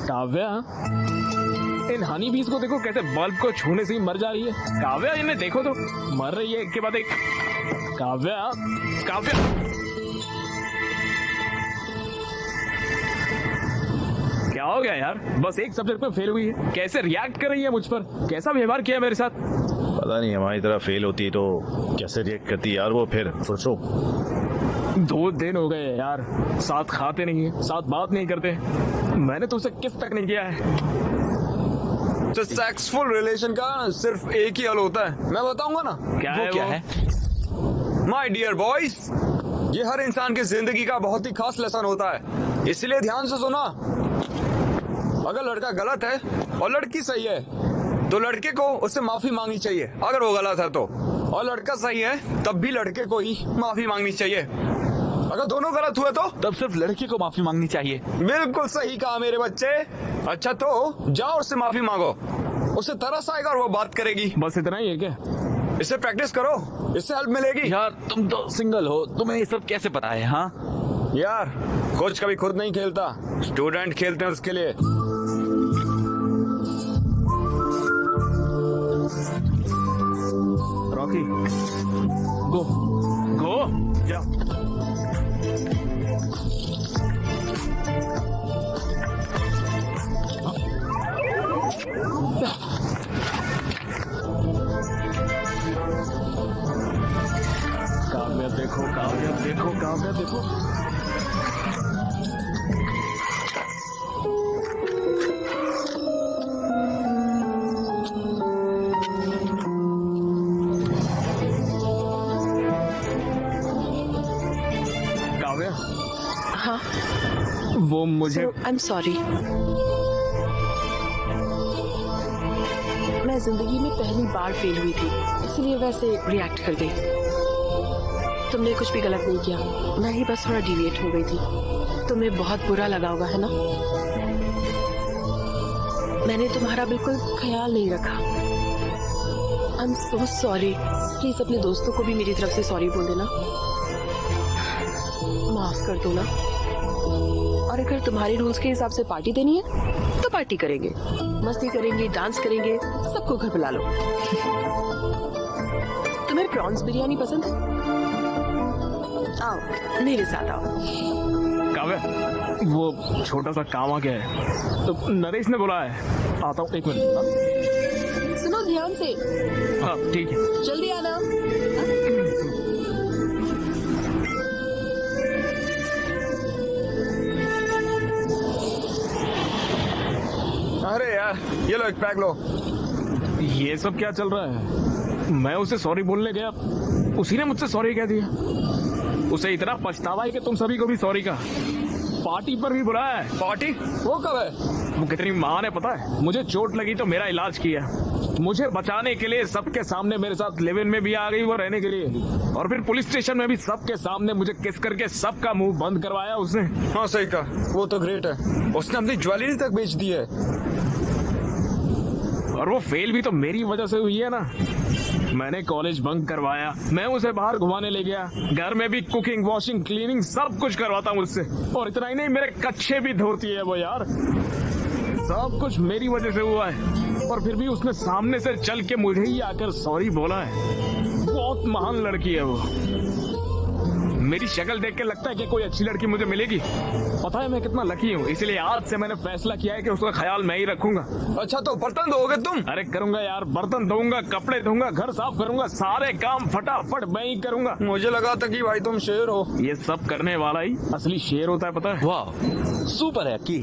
काव्या, इन हनी बीज को देखो कैसे बल्ब को छूने से ही मर जा रही है। काव्या, इन्हें देखो तो, मर रही है एक के बाद एक। काव्या, काव्या, क्या हो गया यार? बस एक सब्जेक्ट में फेल हुई है, कैसे रिएक्ट कर रही है मुझ पर? कैसा व्यवहार किया मेरे साथ? पता नहीं, हमारी तरह फेल होती है तो कैसे रिएक्ट करती है यार वो। फिर सोचो, 2 दिन हो गए यार, साथ खाते नहीं है, साथ बात नहीं करते। मैंने तुमसे किस तक नहीं किया है। तो सेक्सफुल रिलेशन का सिर्फ एक ही हल होता है, मैं बताऊंगा ना। क्या वो है क्या वो? है? माय डियर बॉयज, ये हर इंसान की जिंदगी का बहुत ही खास लेसन होता है, इसलिए ध्यान से सुना। अगर लड़का गलत है और लड़की सही है तो लड़के को उससे माफी मांगनी चाहिए अगर वो गलत है तो, और लड़का सही है तब भी लड़के को ही माफी मांगनी चाहिए। अगर दोनों गलत हुए तो तब सिर्फ लड़के को माफी मांगनी चाहिए। बिल्कुल सही कहा मेरे बच्चे। अच्छा तो जाओ उससे माफी मांगो, उसे तरस आएगा और वो बात करेगी। बस इतना ही है क्या? इससे प्रैक्टिस करो, इससे हेल्प मिलेगी। यार तुम तो सिंगल हो, तुम्हें ये सब कैसे पता है? हाँ यार कोच कभी खुद नहीं खेलता, स्टूडेंट खेलते हैं उसके लिए। रॉकी गो गो जा। काव्या देखो, काव्या देखो, काव्या देखो। काव्या, हाँ वो मुझे आई एम सॉरी। मैं जिंदगी में पहली बार फेल हुई थी, इसलिए वैसे रिएक्ट कर गई। तुमने कुछ भी गलत नहीं किया, मैं ही बस थोड़ा डिविएट हो गई थी। तुम्हें बहुत बुरा लगा होगा, है ना? मैंने तुम्हारा बिल्कुल ख्याल नहीं रखा। I am so sorry. Please अपने दोस्तों को भी मेरी तरफ से सॉरी बोल देना, माफ कर दो ना। और अगर तुम्हारे रूल्स के हिसाब से पार्टी देनी है तो पार्टी करेंगे, मस्ती करेंगे, डांस करेंगे, सबको घर बुला लो। तुम्हें प्रॉन्स बिरयानी पसंद है? आओ मेरे साथ आओ। काव्या, वो छोटा सा काम आ गया है, तो नरेश ने बोला है। आता हूँ, एक मिनट। सुनो ध्यान से। हाँ ठीक है, जल्दी आना। अरे यार ये लो, एक पैक लो। ये सब क्या चल रहा है? मैं उसे सॉरी बोलने गया, उसी ने मुझसे सॉरी कह दिया। उसे इतना पछतावा है कि तुम सभी को भी सॉरी का। पार्टी पर भी बुलाया है। पार्टी? वो कब है? वो कितनी महान है पता है? मुझे चोट लगी तो मेरा इलाज किया, मुझे बचाने के लिए सबके सामने मेरे साथ लिव इन में भी आ गई वो रहने के लिए, और फिर पुलिस स्टेशन में भी सबके सामने मुझे किस करके सबका मुंह बंद करवाया उसने। हाँ सही कहा, वो तो ग्रेट है। उसने अपनी ज्वेलरी तक बेच दी है। और वो फेल भी तो मेरी वजह से हुई है ना। मैंने कॉलेज बंक करवाया, मैं उसे बाहर घुमाने ले गया, घर में भी कुकिंग, वॉशिंग, क्लीनिंग सब कुछ करवाता मुझसे। और इतना ही नहीं, मेरे कच्चे भी धोती है वो यार। सब कुछ मेरी वजह से हुआ है, और फिर भी उसने सामने से चल के मुझे ही आकर सॉरी बोला है। बहुत महान लड़की है वो। मेरी शक्ल देख के लगता है कि कोई अच्छी लड़की मुझे मिलेगी। पता है मैं कितना लकी हूँ, इसलिए आज से मैंने फैसला किया है कि उसका ख्याल मैं ही रखूंगा। अच्छा तो बर्तन धोगे तुम? अरे करूंगा यार, बर्तन धोऊंगा, कपड़े धोऊंगा, घर साफ करूंगा, सारे काम फटाफट मैं ही करूंगा। मुझे लगा था कि भाई तुम शेर हो। ये सब करने वाला ही असली शेर होता है, पता है? वाह सुपर है की।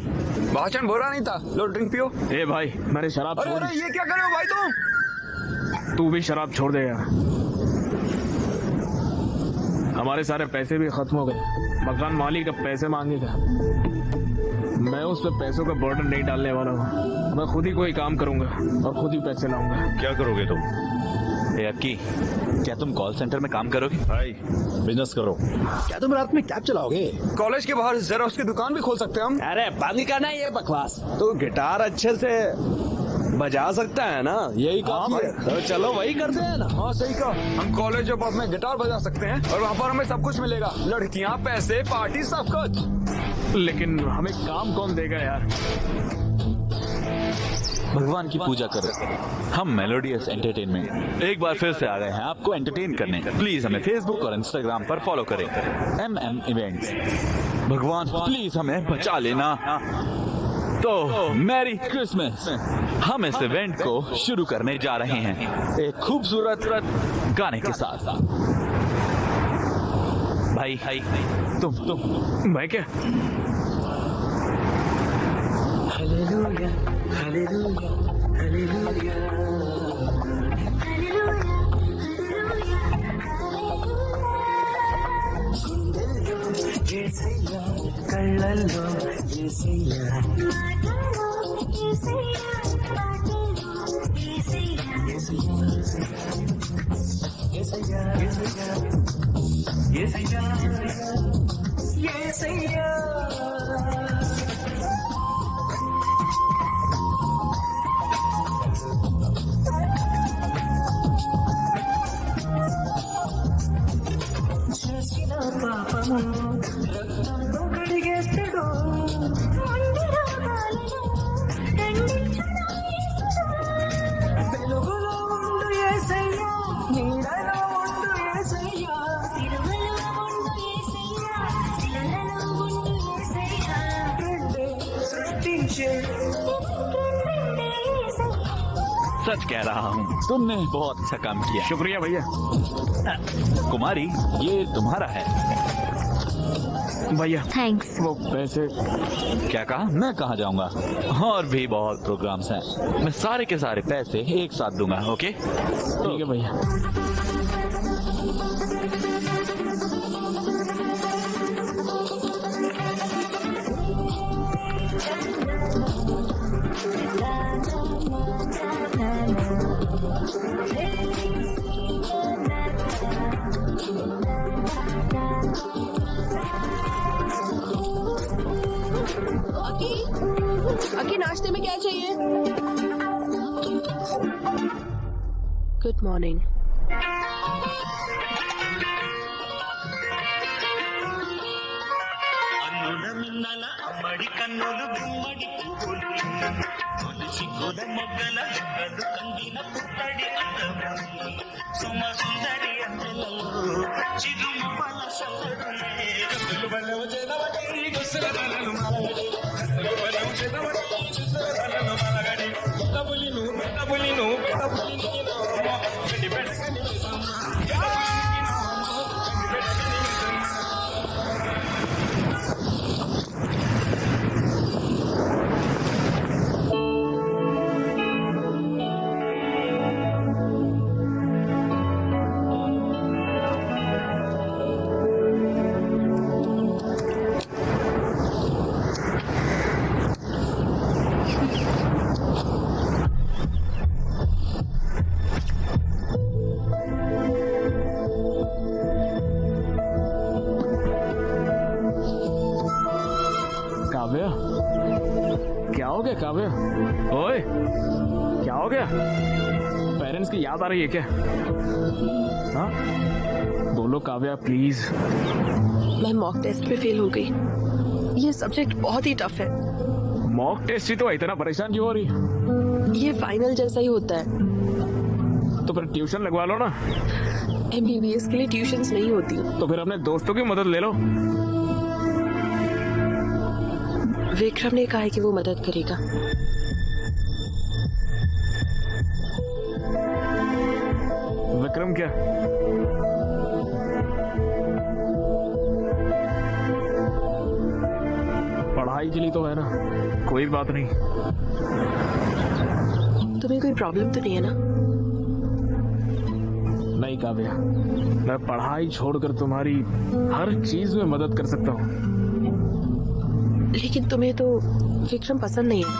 भाषण बुरा नहीं था। लो ड्रिंक पियो। ए भाई मैंने शराब छोड़ दी। ये क्या कर रहे हो भाई तुम? तू भी शराब छोड़ दे यार। हमारे सारे पैसे भी खत्म हो गए, मकान मालिक अब पैसे मांगेगा। मैं उस पे पैसों का बर्डन नहीं डालने वाला हूँ। मैं खुद ही कोई काम करूंगा और खुद ही पैसे लाऊंगा। क्या करोगे तुम? अक्की, क्या तुम कॉल सेंटर में काम करोगे? भाई बिजनेस करो। क्या तुम रात में कैब चलाओगे? कॉलेज के बाहर जेरोक्स की दुकान भी खोल सकते हैं हम। अरे बंद करना ये बकवास। तो गिटार अच्छे से बजा सकता है ना, यही काफी है। तो चलो वही करते हैं ना। हाँ सही कहा, हम कॉलेज ऑफ में गिटार बजा सकते हैं और वहाँ पर हमें सब कुछ मिलेगा, लड़कियाँ, पैसे, पार्टी, सब कुछ। लेकिन हमें काम कौन देगा यार? भगवान की पूजा करो। हम मेलोडियस एंटरटेनमेंट एक बार फिर से आ गए हैं आपको एंटरटेन करने। प्लीज हमें फेसबुक और इंस्टाग्राम पर फॉलो करें, MM इवेंट्स। भगवान प्लीज हमें बचा लेना। तो मैरी क्रिसमस। हम इस इवेंट को शुरू करने जा रहे हैं एक खूबसूरत गाने के साथ। भाई तुम मैं क्या? Hallelujah, hallelujah, hallelujah. Yesaya, kallalo, Yesaya. सच कह रहा हूँ, तुमने बहुत अच्छा काम किया। शुक्रिया भैया। कुमारी, ये तुम्हारा है। भैया थैंक्स। वो पैसे। क्या कहा? मैं कहाँ जाऊँगा? और भी बहुत प्रोग्राम्स हैं। मैं सारे के सारे पैसे एक साथ दूंगा। ओके? ठीक है भैया। आगे नाश्ते में क्या चाहिए? Good morning. అమ్మడి కన్నులు గుమ్మడి పువ్వులు తొలిసి గోద మొగ్గల జుగ్గలు కందిన పుట్టడి అందములు సుమ సుందరి అందెలలో చిరుము వల సందడులే గతులు బలవ జనవటి గుసల బలలు మలగడి గతులు బలవ జనవటి గుసల బలలు మలగడి తబులిను తబులిను తబులిను గడి బెడగని काव्या, क्या हो गया काव्या? ओए, क्या हो गया? पेरेंट्स की याद आ रही है क्या? हाँ, बोलो काव्या प्लीज। मैं मॉक टेस्ट में फेल हो गई। ये सब्जेक्ट बहुत ही टफ है। मॉक टेस्ट ही तो इतना परेशान क्यों हो रही? ये फाइनल जैसा ही होता है। तो फिर ट्यूशन लगवा लो ना। MBBS के लिए ट्यूशंस नहीं होती। तो फिर अपने दोस्तों की मदद ले लो। विक्रम ने कहा है कि वो मदद करेगा। विक्रम क्या? पढ़ाई के लिए तो है ना, कोई बात नहीं। तुम्हें कोई प्रॉब्लम तो नहीं है ना? नहीं काव्या, मैं पढ़ाई छोड़कर तुम्हारी हर चीज में मदद कर सकता हूँ। लेकिन तुम्हें तो विक्रम पसंद नहीं है।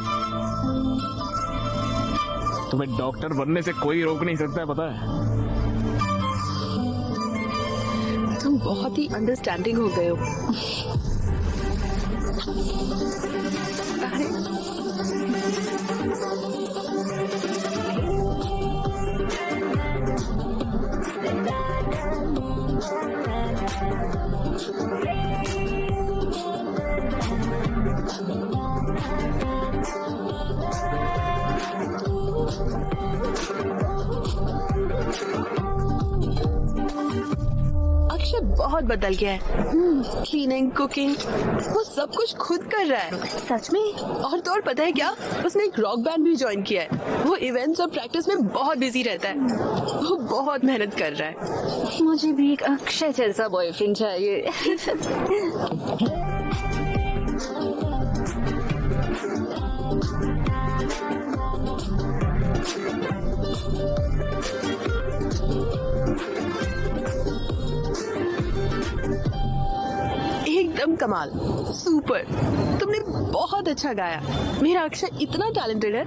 तुम्हें डॉक्टर बनने से कोई रोक नहीं सकता है, पता है? तुम बहुत ही अंडरस्टैंडिंग हो गए हो। अक्षय बहुत बदल गया है। क्लीनिंग, कुकिंग, वो सब कुछ खुद कर रहा है। सच में? और तो और पता है क्या, उसने एक रॉक बैंड भी ज्वाइन किया है। वो इवेंट्स और प्रैक्टिस में बहुत बिजी रहता है। वो बहुत मेहनत कर रहा है। मुझे भी एक अक्षय जैसा बॉयफ्रेंड चाहिए। एकदम कमाल, सुपर। तुमने बहुत अच्छा गाया। मेरा अक्षय इतना टैलेंटेड है,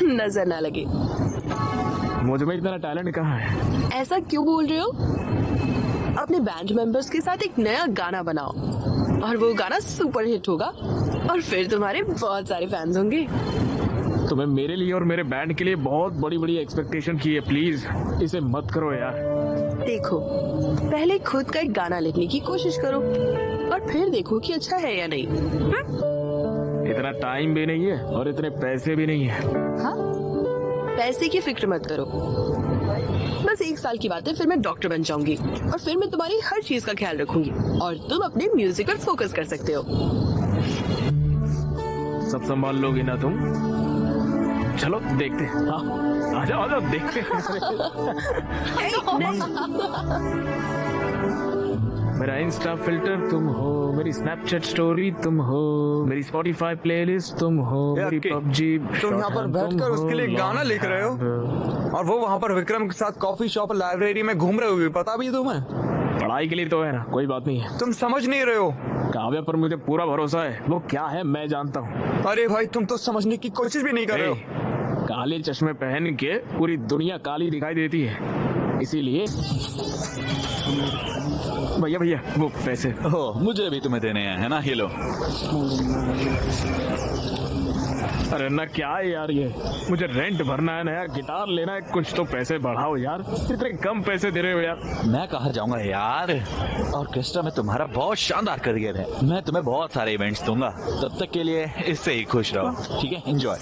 नजर ना लगे। मुझ में इतना टैलेंट कहाँ है? ऐसा क्यों बोल रहे हो? अपने बैंड मेंबर्स के साथ एक नया गाना बनाओ और वो गाना सुपर हिट होगा और फिर तुम्हारे बहुत सारे फैंस होंगे। तुम्हें मेरे लिए और मेरे बैंड के लिए बहुत बड़ी बड़ी एक्सपेक्टेशन की है। प्लीज इसे मत करो यार। देखो, पहले खुद का एक गाना लिखने की कोशिश करो और फिर देखो कि अच्छा है या नहीं। इतना टाइम भी नहीं है और इतने पैसे भी नहीं है। हाँ? पैसे की फिक्र मत करो। बस 1 साल की बात है, फिर मैं डॉक्टर बन जाऊंगी और फिर मैं तुम्हारी हर चीज का ख्याल रखूंगी और तुम अपने म्यूजिक पर फोकस कर सकते हो। सब संभाल लोगी ना तुम? चलो देखते हैं। हाँ, आ जाओ देखते हैं। मेरा इंस्टा फिल्टर तुम हो, मेरी स्नैपचैट स्टोरी तुम हो, मेरी स्पॉटिफाई प्लेलिस्ट तुम हो, मेरी पबजी। तुम यहाँ पर बैठकर उसके लिए गाना लिख रहे हो और वो वहाँ पर विक्रम के साथ कॉफी शॉप लाइब्रेरी में घूम रहे हो, पता भी है तुम्हें? पढ़ाई के लिए तो है ना, कोई बात नहीं है। तुम समझ नहीं रहे हो। काव्या पर मुझे पूरा भरोसा है, वो क्या है मैं जानता हूँ। अरे भाई तुम तो समझने की कोशिश भी नहीं कर रहे हो। काले चश्मे पहन के पूरी दुनिया काली दिखाई देती है, इसीलिए। भैया वो पैसे। ओह, मुझे भी तुम्हें देने हैं, है ना? ये लो। अरे ना क्या है यार, ये मुझे रेंट भरना है, नया गिटार लेना है, कुछ तो पैसे बढ़ाओ यार, इतने कम पैसे दे रहे हो यार। मैं कहाँ जाऊंगा यार, ऑर्केस्ट्रा में तुम्हारा बहुत शानदार करियर है, मैं तुम्हें बहुत सारे इवेंट्स दूंगा, तब तक के लिए इससे ही खुश रहो, ठीक है? एंजॉय।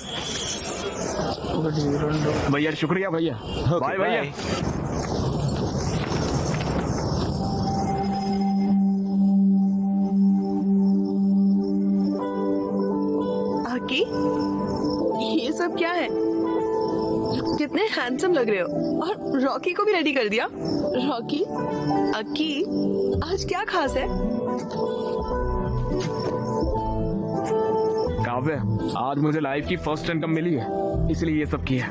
भैया शुक्रिया भैया, बाय भैया। आकी, ये सब क्या है? कितने हैंडसम लग रहे हो, और रॉकी को भी रेडी कर दिया। रॉकी, अक्की, आज क्या खास है? काव्य, आज मुझे लाइफ की फर्स्ट इनकम मिली है, इसलिए ये सब किया।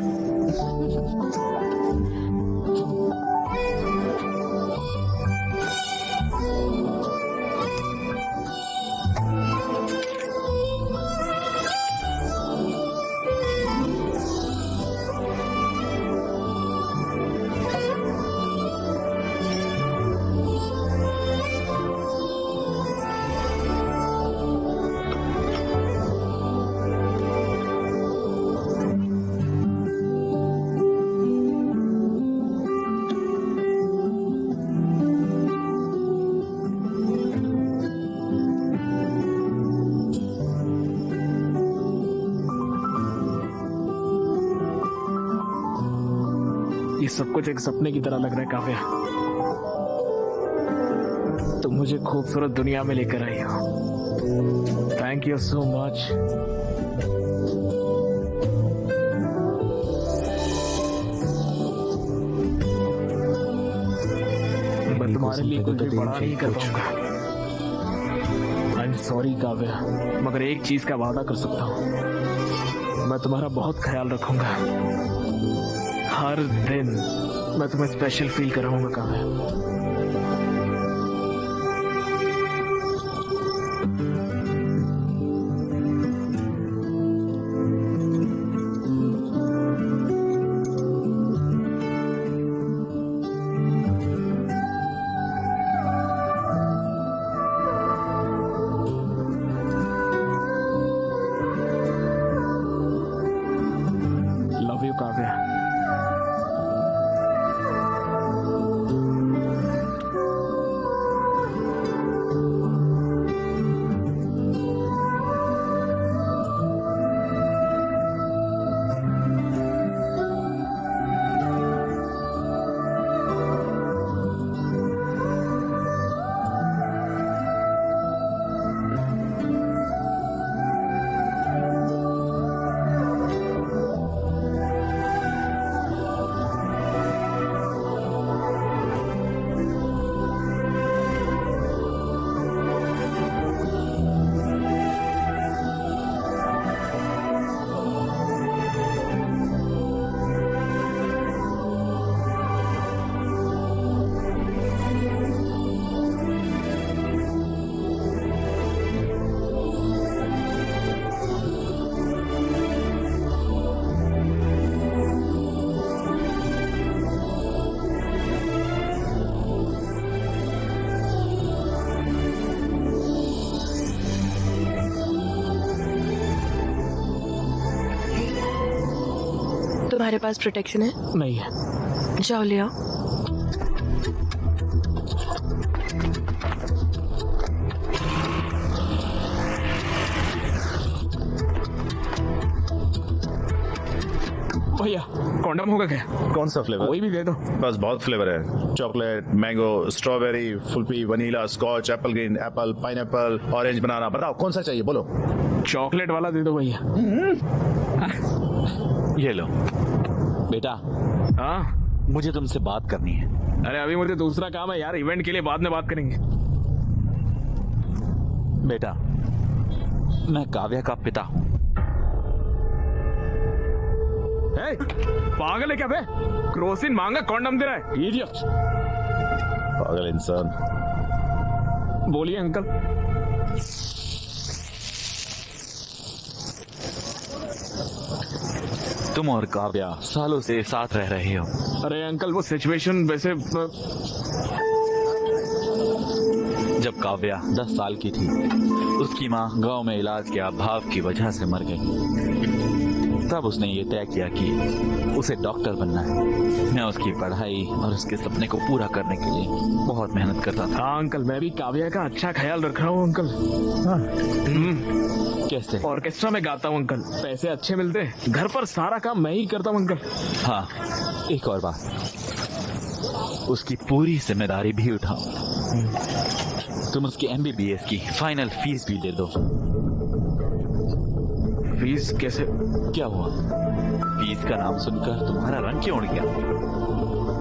ये सब कुछ एक सपने की तरह लग रहा है काव्या, तुम मुझे खूबसूरत दुनिया में लेकर आई हो। Thank you so much. मैं तुम्हारे लिए कुछ भी बड़ा नहीं कर पाऊंगा। आई एम सॉरी काव्या, मगर एक चीज का वादा कर सकता हूँ, मैं तुम्हारा बहुत ख्याल रखूंगा। हर दिन मैं तुम्हें स्पेशल फील कराऊंगा काव्या। Love you Kavya. तुम्हारे पास प्रोटेक्शन है? नहीं है। जाओ ले आओ। भैया कॉन्डम होगा क्या? कौन सा फ्लेवर? कोई भी दे दो। बस बहुत फ्लेवर है, चॉकलेट, मैंगो, स्ट्रॉबेरी, फुल्फी, vanilla, scotch, apple green, apple, pineapple, orange, banana. बताओ कौन सा चाहिए, बोलो। चॉकलेट वाला दे दो भैया। ये लो बेटा। हाँ मुझे तुमसे बात करनी है। अरे अभी मुझे दूसरा काम है यार, इवेंट के लिए बाद में बात करेंगे। बेटा मैं काव्या का पिता हूँ। पागल है क्या बे? क्रोसिन मांगा कॉन्डम दे रहा है, इडियट। पागल इंसान। बोलिए अंकल। तुम और काव्या सालों से साथ रह रहे हो। अरे अंकल वो सिचुएशन वैसे जब काव्या 10 साल की थी, उसकी माँ गांव में इलाज के अभाव की वजह से मर गई। तब उसने ये तय किया कि उसे डॉक्टर बनना है। मैं उसकी पढ़ाई और उसके सपने को पूरा करने के लिए बहुत मेहनत करता था। हाँ अंकल, मैं भी काव्या का अच्छा ख्याल रख रहा हूँ अंकल। हाँ। कैसे? ऑर्केस्ट्रा में गाता हूँ अंकल, पैसे अच्छे मिलते हैं। घर पर सारा काम मैं ही करता हूँ अंकल। हाँ, एक और बात, उसकी पूरी जिम्मेदारी भी उठाओ। तुम उसकी MBBS की फाइनल फीस भी दे दो। फीस कैसे? क्या हुआ? फीस का नाम सुनकर तुम्हारा रंग क्यों उड़ गया?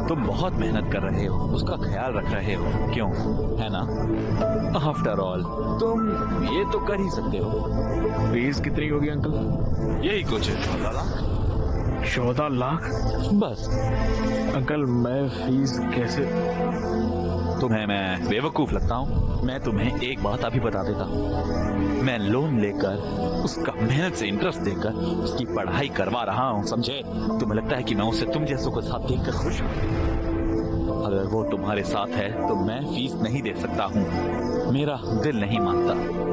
तुम बहुत मेहनत कर रहे हो, उसका ख्याल रख रहे हो, क्यों? है ना? आफ्टर ऑल तुम ये तो कर ही सकते हो। फीस कितनी होगी अंकल? यही कुछ 14 लाख। 14 लाख? बस। अंकल मैं फीस कैसे? तुम्हें मैं बेवकूफ लगता हूँ? मैं तुम्हें एक बात अभी बता देता हूँ। मैं लोन लेकर, उसका मेहनत से इंटरेस्ट देकर उसकी पढ़ाई करवा रहा हूँ, समझे? तुम्हें लगता है कि मैं उसे तुम जैसों को साथ देखकर खुश हूँ? अगर वो तुम्हारे साथ है तो मैं फीस नहीं दे सकता हूँ। मेरा दिल नहीं मानता।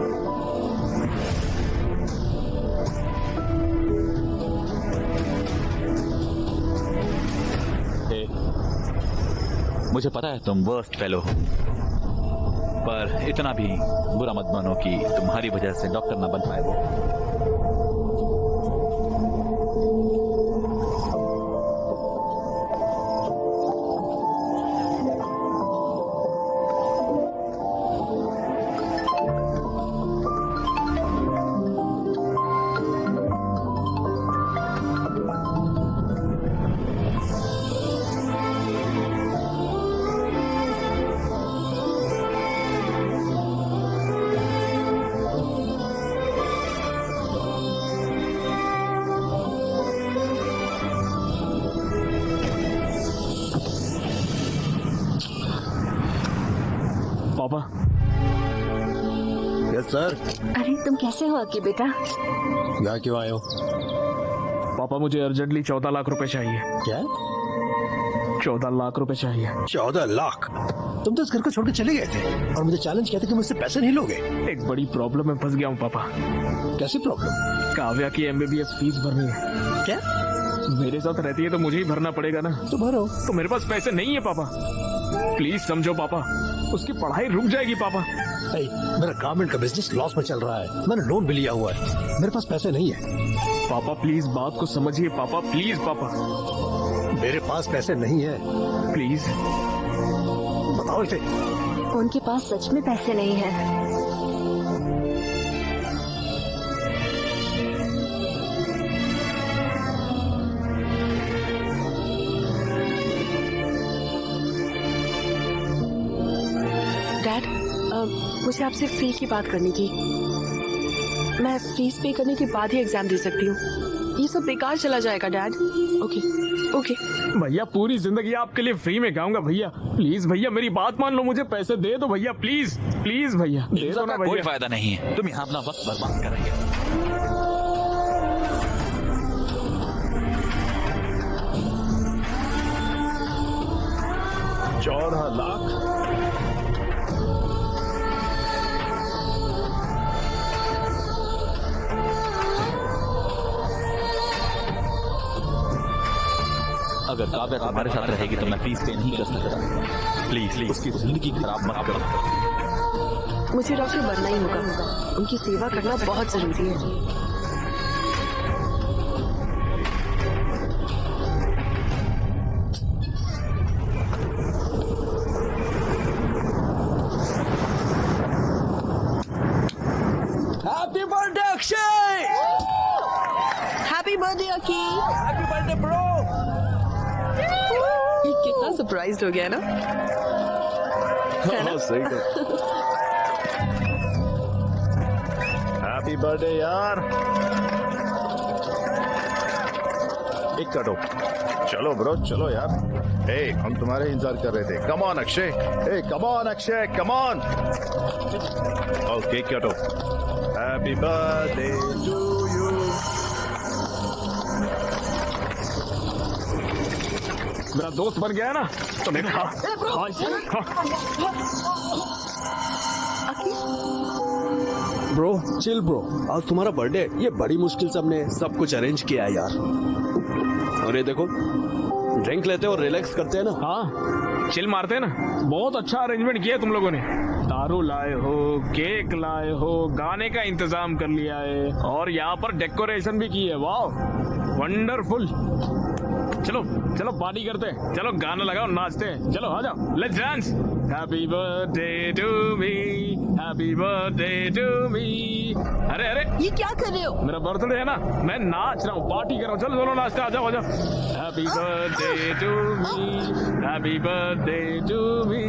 मुझे पता है तुम वर्स्ट फेलो हो, पर इतना भी बुरा मत मानो कि तुम्हारी वजह से डॉक्टर ना बन पाए वो। पापा। Yes sir. अरे तुम कैसे हो अक्की बेटा? यहाँ क्यों आए हो? पापा मुझे अर्जेंटली 14 लाख रुपए चाहिए। क्या? 14 लाख रुपए चाहिए। 14 लाख? तुम तो इस घर को छोड़ के चले गए थे और मुझे चैलेंज किया था कि मुझसे पैसे नहीं लोगे। एक बड़ी प्रॉब्लम में फंस गया हूँ पापा। कैसी प्रॉब्लम? काव्या की MBBS फीस भरनी है। क्या? मेरे साथ रहती है तो मुझे ही भरना पड़ेगा ना। तो भरो। तो मेरे पास पैसे नहीं है पापा, प्लीज समझो पापा, उसकी पढ़ाई रुक जाएगी पापा। मेरा गारमेंट का बिजनेस लॉस में चल रहा है, मैंने लोन भी लिया हुआ है, मेरे पास पैसे नहीं है। पापा प्लीज बात को समझिए पापा, प्लीज पापा। मेरे पास पैसे नहीं है। प्लीज बताओ इसे। उनके पास सच में पैसे नहीं है। डैड, मुझे आपसे फी की बात करनी थी। मैं फीस पे करने के बाद ही एग्जाम दे सकती हूँ। ये सब बेकार चला जाएगा डैड। Okay okay. भैया पूरी जिंदगी आपके लिए फ्री में गाऊंगा भैया, प्लीज भैया मेरी बात मान लो, मुझे पैसे दे दो भैया, प्लीज प्लीज भैया दे दो ना भैया। कोई फायदा नहीं है, तुम यहाँ अपना वक्त बर्बाद करेंगे। 14 लाख? अगर काव्या तुम्हारे साथ रहेगी तो मैं फीस पे नहीं कर सकता। प्लीज उसकी जिंदगी खराब मत करो। मुझे डॉक्टर बनना ही होगा, उनकी सेवा करना बहुत जरूरी है। Happy birthday Akshay. Birthday Akki. Happy birthday bro. कितना सरप्राइज्ड हो गया ना? हाँ, सही है। हैप्पी बर्थडे यार। एक कटो। चलो ब्रो चलो यार। ए हम तुम्हारे इंतजार कर रहे थे। Come on Akshay. Hey come on Akshay come on. Cake कटो। Happy birthday to you. मेरा दोस्त बन गया है ना, तो मैं खा ब्रो चिल ब्रो, आज तुम्हारा बर्थडे, ये बड़ी मुश्किल से हमने सब कुछ अरेंज किया है यार। और ये देखो, ड्रिंक लेते और रिलैक्स करते हैं ना। हाँ चिल मारते हैं ना। बहुत अच्छा अरेंजमेंट किया तुम लोगों ने। दारू लाए हो, केक लाए हो, गाने का इंतजाम कर लिया है और यहाँ पर डेकोरेशन भी की है। वाह वंडरफुल। चलो चलो पार्टी करते हैं, चलो गाना लगाओ नाचते हैं, चलो आ जाओ let's dance. Happy birthday to me, happy birthday to me. अरे अरे ये क्या कर रहे हो? मेरा बर्थडे है ना, मैं नाच रहा हूँ, पार्टी कर रहा हूँ। चलो दोनों नाचते, आ जाओ आ जाओ। Happy birthday to me, happy birthday to me,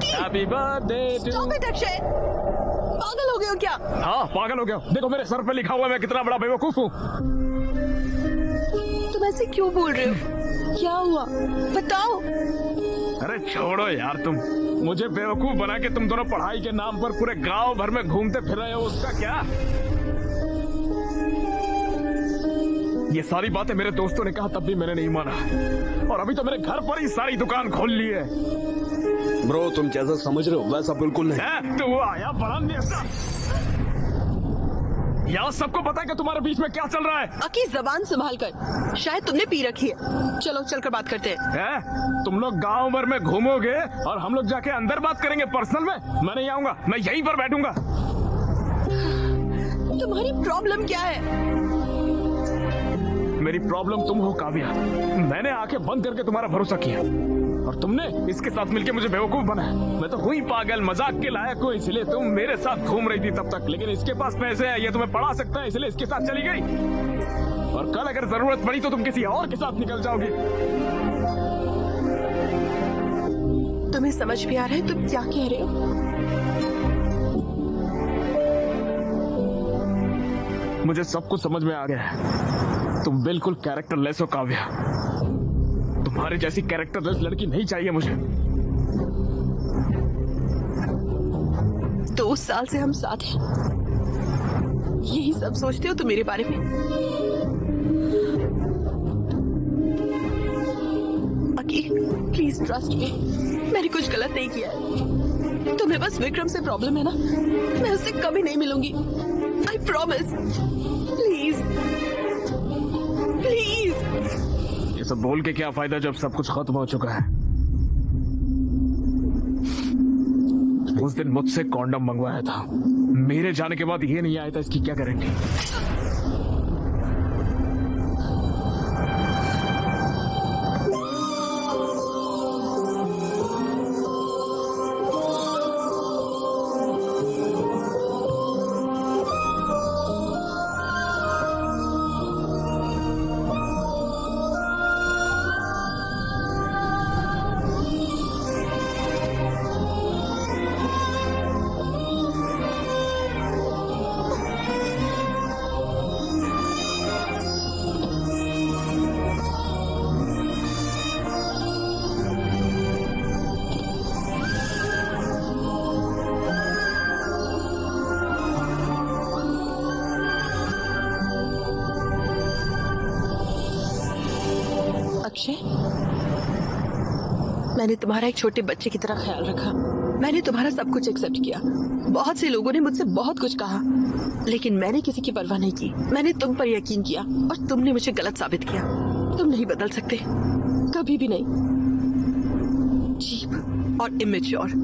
happy birthday to. Stop it Akshay, पागल हो गए हो क्या? हाँ पागल हो गया। देखो मेरे सर पे लिखा हुआ है, मैं कितना बड़ा बेवकूफ हूँ। तुम ऐसे क्यों बोल रहे हो? क्या हुआ बताओ। अरे छोड़ो यार, तुम मुझे बेवकूफ बना के तुम दोनों पढ़ाई के नाम पर पूरे गांव भर में घूमते फिर रहे हो, उसका क्या? ये सारी बातें मेरे दोस्तों ने कहा तब भी मैंने नहीं माना, और अभी तो मेरे घर पर ही सारी दुकान खोल ली है। ब्रो तुम जैसा समझ रहे हो वैसा बिल्कुल नहीं। तो आया बड़ा नेता। यहाँ सबको पता है कि तुम्हारे बीच में क्या चल रहा है। अकी जबान संभाल कर, शायद तुमने पी रखी है। चलो चलकर बात करते हैं। तुम लोग गांव भर में घूमोगे और हम लोग जाके अंदर बात करेंगे पर्सनल में। मैं नहीं आऊंगा, मैं यहीं पर बैठूंगा। तुम्हारी प्रॉब्लम क्या है? मेरी प्रॉब्लम तुम हो काव्या। मैंने आंखें बंद करके तुम्हारा भरोसा किया और तुमने इसके साथ मिलके मुझे बेवकूफ बनाया। मैं तो हुई पागल, मजाक के लायक हूँ, इसलिए तुम मेरे साथ घूम रही थी तब तक। लेकिन इसके पास पैसे हैं, ये तुम्हें पढ़ा सकता है, इसलिए इसके साथ चली गई। और कल अगर जरूरत पड़ी तो तुम किसी और के साथ निकल जाओगी। तुम्हें समझ भी आ रहा है तुम क्या कह रहे हो? मुझे सब कुछ समझ में आ गया है। तुम बिल्कुल कैरेक्टरलेस हो काव्या। तुम्हारे जैसी कैरेक्टरलेस लड़की नहीं चाहिए मुझे। 2 साल से हम साथ हैं, यही सब सोचते हो तुम मेरे बारे में? अकी प्लीज ट्रस्ट मी, मैंने कुछ गलत नहीं किया है। तुम्हें बस विक्रम से प्रॉब्लम है ना, मैं उससे कभी नहीं मिलूंगी। I promise. Please please. ये सब बोल के क्या फायदा जब सब कुछ खत्म हो चुका है। उस दिन मुझसे कॉन्डम मंगवाया था, मेरे जाने के बाद ये नहीं आया था, इसकी क्या गारंटी? अक्षय, मैंने तुम्हारा एक छोटे बच्चे की तरह ख्याल रखा। मैंने तुम्हारा सब कुछ एक्सेप्ट किया। बहुत से लोगों ने मुझसे बहुत कुछ कहा, लेकिन मैंने किसी की परवाह नहीं की। मैंने तुम पर यकीन किया और तुमने मुझे गलत साबित किया। तुम नहीं बदल सकते, कभी भी नहीं। चीप और इमेच्योर।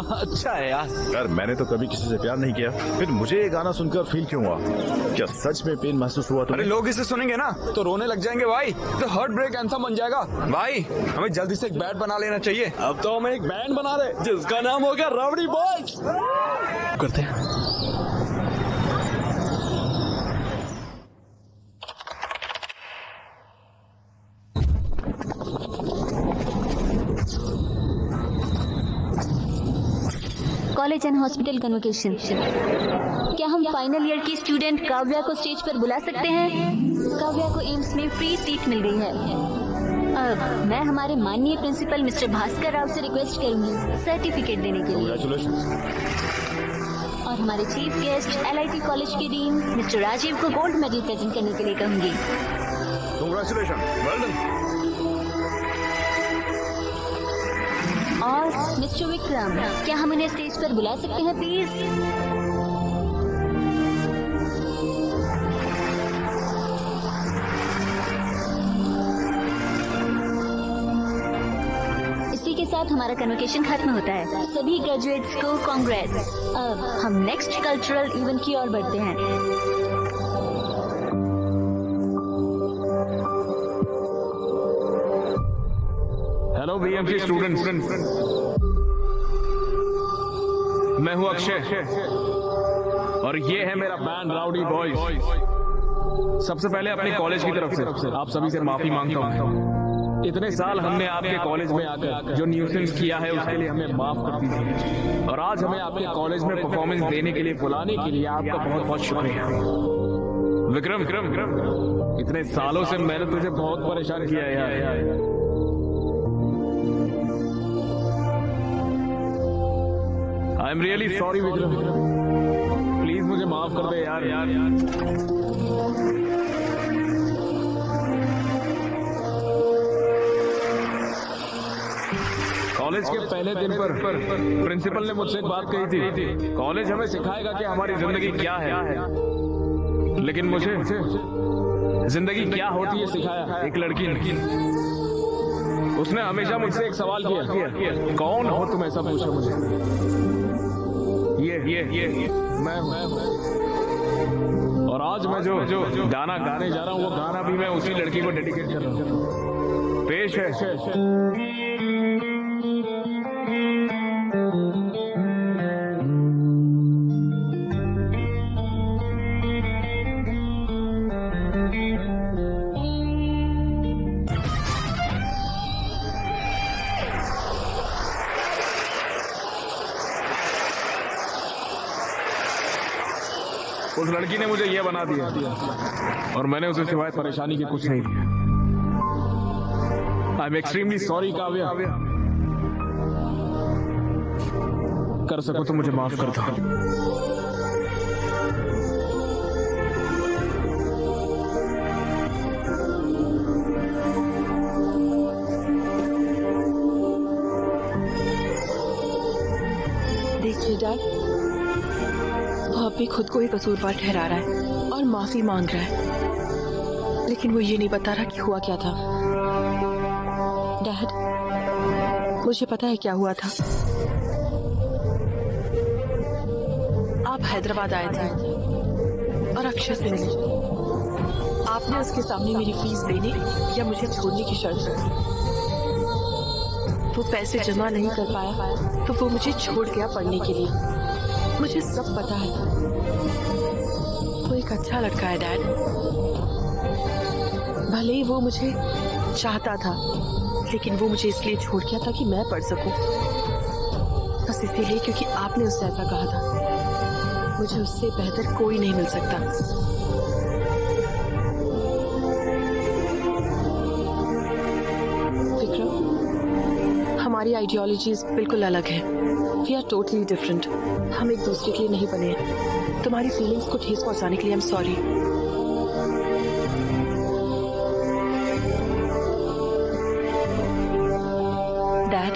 अच्छा है यार। यार मैंने तो कभी किसी से प्यार नहीं किया, फिर मुझे ये गाना सुनकर फील क्यों हुआ? क्या सच में पेन महसूस हुआ अरे तुम्हें? लोग इसे सुनेंगे ना तो रोने लग जाएंगे भाई, तो हार्ट ब्रेक एंथम बन जाएगा भाई। हमें जल्दी से एक बैंड बना लेना चाहिए। अब तो हम एक बैंड बना रहे जिसका नाम होगा रावड़ी बॉयज। करते हैं। College and hospital convocation. क्या हम फाइनल ईयर की स्टूडेंट काव्या को स्टेज पर बुला सकते हैं? काव्या को एम्स में फ्री सीट मिल गई है। अब मैं हमारे माननीय प्रिंसिपल मिस्टर भास्कर राव से रिक्वेस्ट करूंगी सर्टिफिकेट देने के लिए। और हमारे चीफ गेस्ट LIT कॉलेज के डीन मिस्टर राजीव को गोल्ड मेडल प्रेजेंट करने के लिए कहूंगी। Congratulations, well done. और मिस्टर विक्रम, क्या हम उन्हें स्टेज पर बुला सकते हैं प्लीज? इसी के साथ हमारा कन्वोकेशन खत्म होता है। सभी ग्रेजुएट्स को कांग्रेट्स। अब हम नेक्स्ट कल्चरल इवेंट की ओर बढ़ते हैं। हेलो BMC स्टूडेंट्स, मैं हूं अक्षय और ये है मेरा बैंड राउडी बॉयज। सबसे पहले अपने कॉलेज की तरफ से आप सभी से माफी मांगता हूं। इतने साल हमने आपके कॉलेज में आकर जो न्यूसेंस किया है उसके लिए हमें माफ कर दीजिए। और आज हमें आपके कॉलेज में परफॉर्मेंस देने के लिए बुलाने के लिए आपका बहुत बहुत शुक्रिया। विक्रम, इतने सालों से मैंने तुझे बहुत परेशान किया है यार। I am really sorry Vikram, please मुझे माफ कर दे यार। कॉलेज के पहले दिन पर प्रिंसिपल ने मुझसे एक बात कही थी, कॉलेज हमें सिखाएगा कि हमारी जिंदगी क्या है, लेकिन मुझे जिंदगी क्या होती है सिखाया एक लड़की ने। उसने हमेशा मुझसे एक सवाल किया, कौन हो तुम, ऐसा पूछा मुझे। ये मैं हूं। और आज मैं जो गाना गाने जा रहा हूं वो गाना भी मैं उसी लड़की को डेडिकेट कर रहा हूं। पेश है उस लड़की ने मुझे ये बना दिया और मैंने उसे सिवाय परेशानी के कुछ नहीं दिया। I am extremely sorry Kavya. कर सको तो मुझे माफ कर दो। देखिए डैड, वो अब भी खुद को ही कसूरवार ठहरा रहा है और माफी मांग रहा है, लेकिन वो ये नहीं बता रहा कि हुआ क्या था। डैड, मुझे पता है क्या हुआ था। आप हैदराबाद आए थे और अक्षय से मिले। आपने उसके सामने मेरी फीस देने या मुझे छोड़ने की शर्त रखी। वो पैसे जमा नहीं कर पाया तो वो मुझे छोड़ गया पढ़ने के लिए। मुझे सब पता है। वो एक अच्छा लड़का है डैड। भले ही वो मुझे चाहता था, लेकिन वो मुझे इसलिए छोड़ गया था कि मैं पढ़ सकूं। बस इसीलिए क्योंकि आपने उससे ऐसा कहा था। मुझे उससे बेहतर कोई नहीं मिल सकता। विक्रम, हमारी आइडियोलॉजीज बिल्कुल अलग है। We are totally different. हम एक दूसरे के लिए नहीं बने हैं। तुम्हारी फीलिंग्स को ठेस पहुंचाने के लिए आई एम सॉरी। डैड,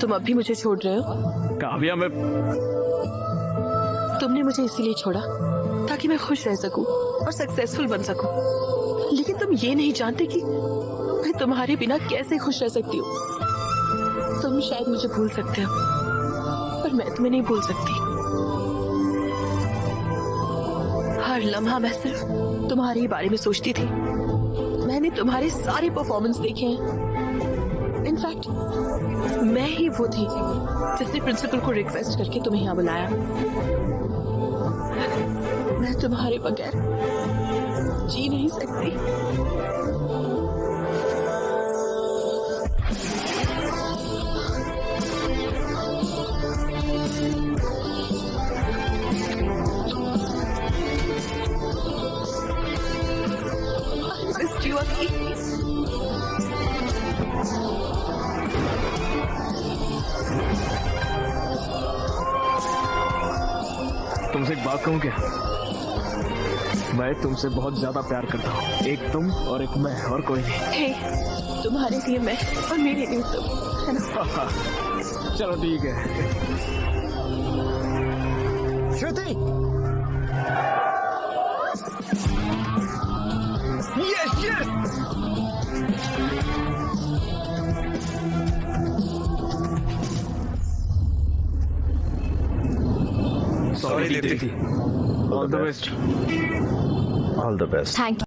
तुम अब भी मुझे छोड़ रहे हो? काव्या, मैं तुमने मुझे इसीलिए छोड़ा ताकि मैं खुश रह सकूं और सक्सेसफुल बन सकूं। लेकिन तुम ये नहीं जानते कि मैं तुम्हारे बिना कैसे खुश रह सकती हूँ। तुम शायद मुझे भूल सकते हो, पर मैं तुम्हें नहीं भूल सकती। हर लम्हा मैं सिर्फ तुम्हारे ही बारे में सोचती थी। मैंने तुम्हारे सारे परफॉर्मेंस देखे हैं। इनफैक्ट मैं ही वो थी जिसने प्रिंसिपल को रिक्वेस्ट करके तुम्हें यहाँ बुलाया। मैं तुम्हारे बगैर जी नहीं सकती। I missed you, Aki. तुमसे एक बात कहूँ क्या? मैं तुमसे बहुत ज्यादा प्यार करता हूँ। एक तुम और एक मैं, और कोई नहीं। हे, तुम्हारे लिए मैं और मेरे लिए तुम, है ना? चलो ठीक है। Shruti, yes yes. Sorry Deepti. All the best. All the best. Thank